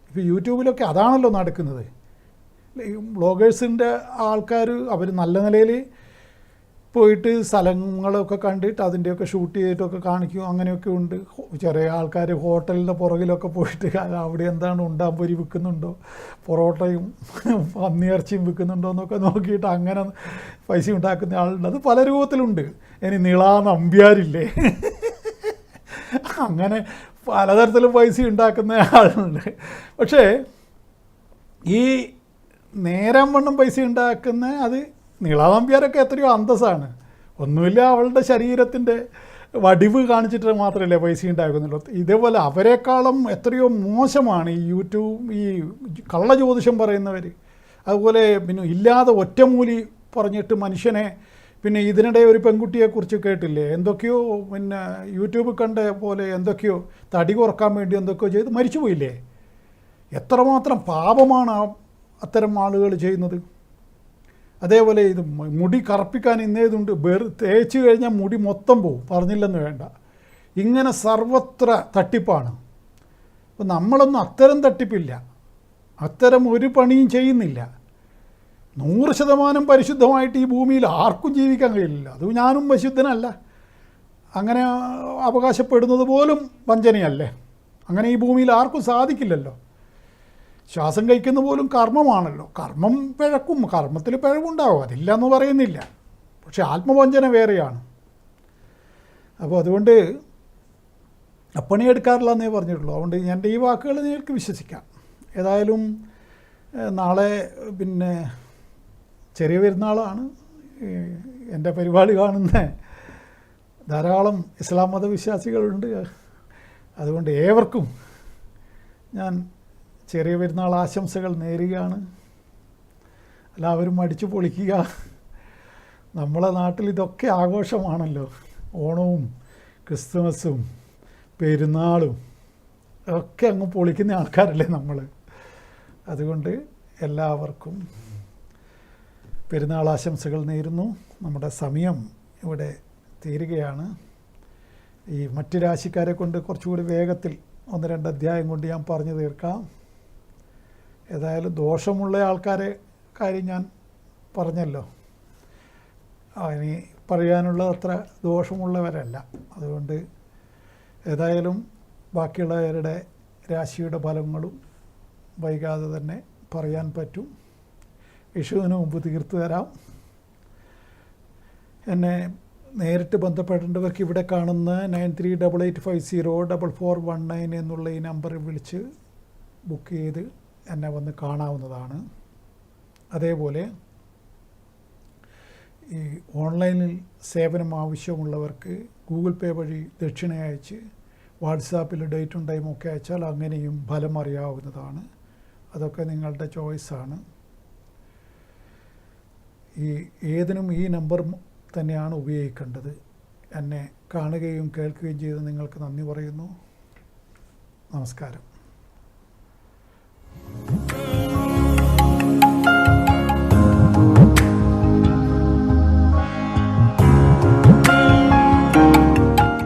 Speaker 1: ഇപ്പോൾ യൂട്യൂബിലൊക്കെ അതാണല്ലോ നടക്കുന്നത്. ബ്ലോഗേഴ്സിൻ്റെ ആൾക്കാർ അവർ നല്ല നിലയിൽ പോയിട്ട് സ്ഥലങ്ങളൊക്കെ കണ്ടിട്ട് അതിൻ്റെയൊക്കെ ഷൂട്ട് ചെയ്തിട്ടൊക്കെ കാണിക്കും. അങ്ങനെയൊക്കെ ഉണ്ട്. ചെറിയ ആൾക്കാർ ഹോട്ടലിൻ്റെ പുറകിലൊക്കെ പോയിട്ട് അവിടെ എന്താണ് ഉണ്ടാമ്പൊരി വിൽക്കുന്നുണ്ടോ, പൊറോട്ടയും പന്നിയിറച്ചിയും വിൽക്കുന്നുണ്ടോ എന്നൊക്കെ നോക്കിയിട്ട് അങ്ങനെ പൈസ ഉണ്ടാക്കുന്ന ആളുണ്ട്. അത് പല രൂപത്തിലുണ്ട്. ഇനി നിളാ നമ്പ്യാരില്ലേ, അങ്ങനെ പലതരത്തിലും പൈസ ഉണ്ടാക്കുന്ന ആളുണ്ട്. പക്ഷേ ഈ നേരം വണ്ണം പൈസ ഉണ്ടാക്കുന്ന അത് നീളാനമ്പ്യാരൊക്കെ എത്രയോ അന്തസ്സാണ്. ഒന്നുമില്ല, അവളുടെ ശരീരത്തിൻ്റെ വടിവ് കാണിച്ചിട്ട് മാത്രമല്ലേ പൈസ ഉണ്ടാക്കുന്നുള്ളൂ. ഇതേപോലെ അവരെക്കാളും എത്രയോ മോശമാണ് ഈ യൂട്യൂബ്, ഈ കള്ള ജ്യോതിഷം പറയുന്നവർ. അതുപോലെ പിന്നെ ഇല്ലാതെ ഒറ്റമൂലി പറഞ്ഞിട്ട് മനുഷ്യനെ, പിന്നെ ഇതിനിടെ ഒരു പെൺകുട്ടിയെക്കുറിച്ച് കേട്ടില്ലേ, എന്തൊക്കെയോ പിന്നെ യൂട്യൂബ് കണ്ട പോലെ എന്തൊക്കെയോ തടി കുറക്കാൻ വേണ്ടി എന്തൊക്കെയോ ചെയ്ത് മരിച്ചു പോയില്ലേ. എത്രമാത്രം പാപമാണ് അത്തരം ആളുകൾ ചെയ്യുന്നത്. അതേപോലെ ഇത് മുടി കറുപ്പിക്കാൻ ഇന്നേതുണ്ട്, തേച്ച് കഴിഞ്ഞാൽ മുടി മൊത്തം പോവും, പറഞ്ഞില്ലെന്ന് വേണ്ട. ഇങ്ങനെ സർവത്ര തട്ടിപ്പാണ്. അപ്പോൾ നമ്മളൊന്നും അത്തരം തട്ടിപ്പില്ല, അത്തരം ഒരു പണിയും ചെയ്യുന്നില്ല. 100% പരിശുദ്ധമായിട്ട് ഈ ഭൂമിയിൽ ആർക്കും ജീവിക്കാൻ കഴിയില്ല. അത് ഞാനും പരിശുദ്ധനല്ല, അങ്ങനെ അവകാശപ്പെടുന്നത് പോലും വഞ്ചനയല്ലേ. അങ്ങനെ ഈ ഭൂമിയിൽ ആർക്കും സാധിക്കില്ലല്ലോ. ശ്വാസം കഴിക്കുന്ന പോലും കർമ്മമാണല്ലോ. കർമ്മം പിഴക്കും, കർമ്മത്തിൽ പിഴവുണ്ടാവും, അതില്ല എന്ന് പറയുന്നില്ല. പക്ഷെ ആത്മവഞ്ചന വേറെയാണ്. അപ്പോൾ അതുകൊണ്ട് പണിയെടുക്കാറില്ല എന്നേ പറഞ്ഞിട്ടുള്ളൂ. അതുകൊണ്ട് എൻ്റെ ഈ വാക്കുകൾ നിങ്ങൾക്ക് വിശ്വസിക്കാം. ഏതായാലും നാളെ പിന്നെ ചെറിയ പെരുന്നാളാണ്. എൻ്റെ പരിപാടി കാണുന്ന ധാരാളം ഇസ്ലാം മതവിശ്വാസികളുണ്ട്. അതുകൊണ്ട് ഏവർക്കും ഞാൻ ചെറിയ പെരുന്നാൾ ആശംസകൾ നേരുകയാണ്. എല്ലാവരും അടിച്ചു പൊളിക്കുക. നമ്മളെ നാട്ടിൽ ഇതൊക്കെ ആഘോഷമാണല്ലോ. ഓണവും ക്രിസ്തുമസും പെരുന്നാളും ഒക്കെ അങ്ങ് പൊളിക്കുന്ന ആൾക്കാരല്ലേ നമ്മൾ. അതുകൊണ്ട് എല്ലാവർക്കും പെരുന്നാൾ ആശംസകൾ നേരുന്നു. നമ്മുടെ സമയം ഇവിടെ തീരുകയാണ്. ഈ മറ്റ് രാശിക്കാരെ കൊണ്ട് കുറച്ചുകൂടി വേഗത്തിൽ 1-2 അധ്യായം കൊണ്ട് ഞാൻ പറഞ്ഞു തീർക്കാം. ഏതായാലും ദോഷമുള്ള ആൾക്കാരെ കാര്യം ഞാൻ പറഞ്ഞല്ലോ. ഇനി പറയാനുള്ള അത്ര ദോഷമുള്ളവരല്ല. അതുകൊണ്ട് ഏതായാലും ബാക്കിയുള്ളവരുടെ രാശിയുടെ ഫലങ്ങളും വൈകാതെ തന്നെ പറയാൻ പറ്റും. വിഷുവിന് മുമ്പ് തീർത്തു തരാം. എന്നെ നേരിട്ട് ബന്ധപ്പെടേണ്ടവർക്ക് ഇവിടെ കാണുന്ന 9388504419 എന്നുള്ള ഈ നമ്പറിൽ വിളിച്ച് ബുക്ക് ചെയ്ത് എന്നെ വന്ന് കാണാവുന്നതാണ്. അതേപോലെ ഈ ഓൺലൈനിൽ സേവനം ആവശ്യമുള്ളവർക്ക് ഗൂഗിൾ പേ വഴി ദക്ഷിണ അയച്ച് വാട്സാപ്പിൽ ഡേറ്റും ടൈമും ഒക്കെ അയച്ചാൽ അങ്ങനെയും ഫലം അറിയാവുന്നതാണ്. അതൊക്കെ നിങ്ങളുടെ ചോയ്സാണ്. ഏതിനും ഈ നമ്പർ തന്നെയാണ് ഉപയോഗിക്കേണ്ടത്. എന്നെ കാണുകയും കേൾക്കുകയും ചെയ്ത് നിങ്ങൾക്ക് നന്ദി പറയുന്നു. നമസ്കാരം.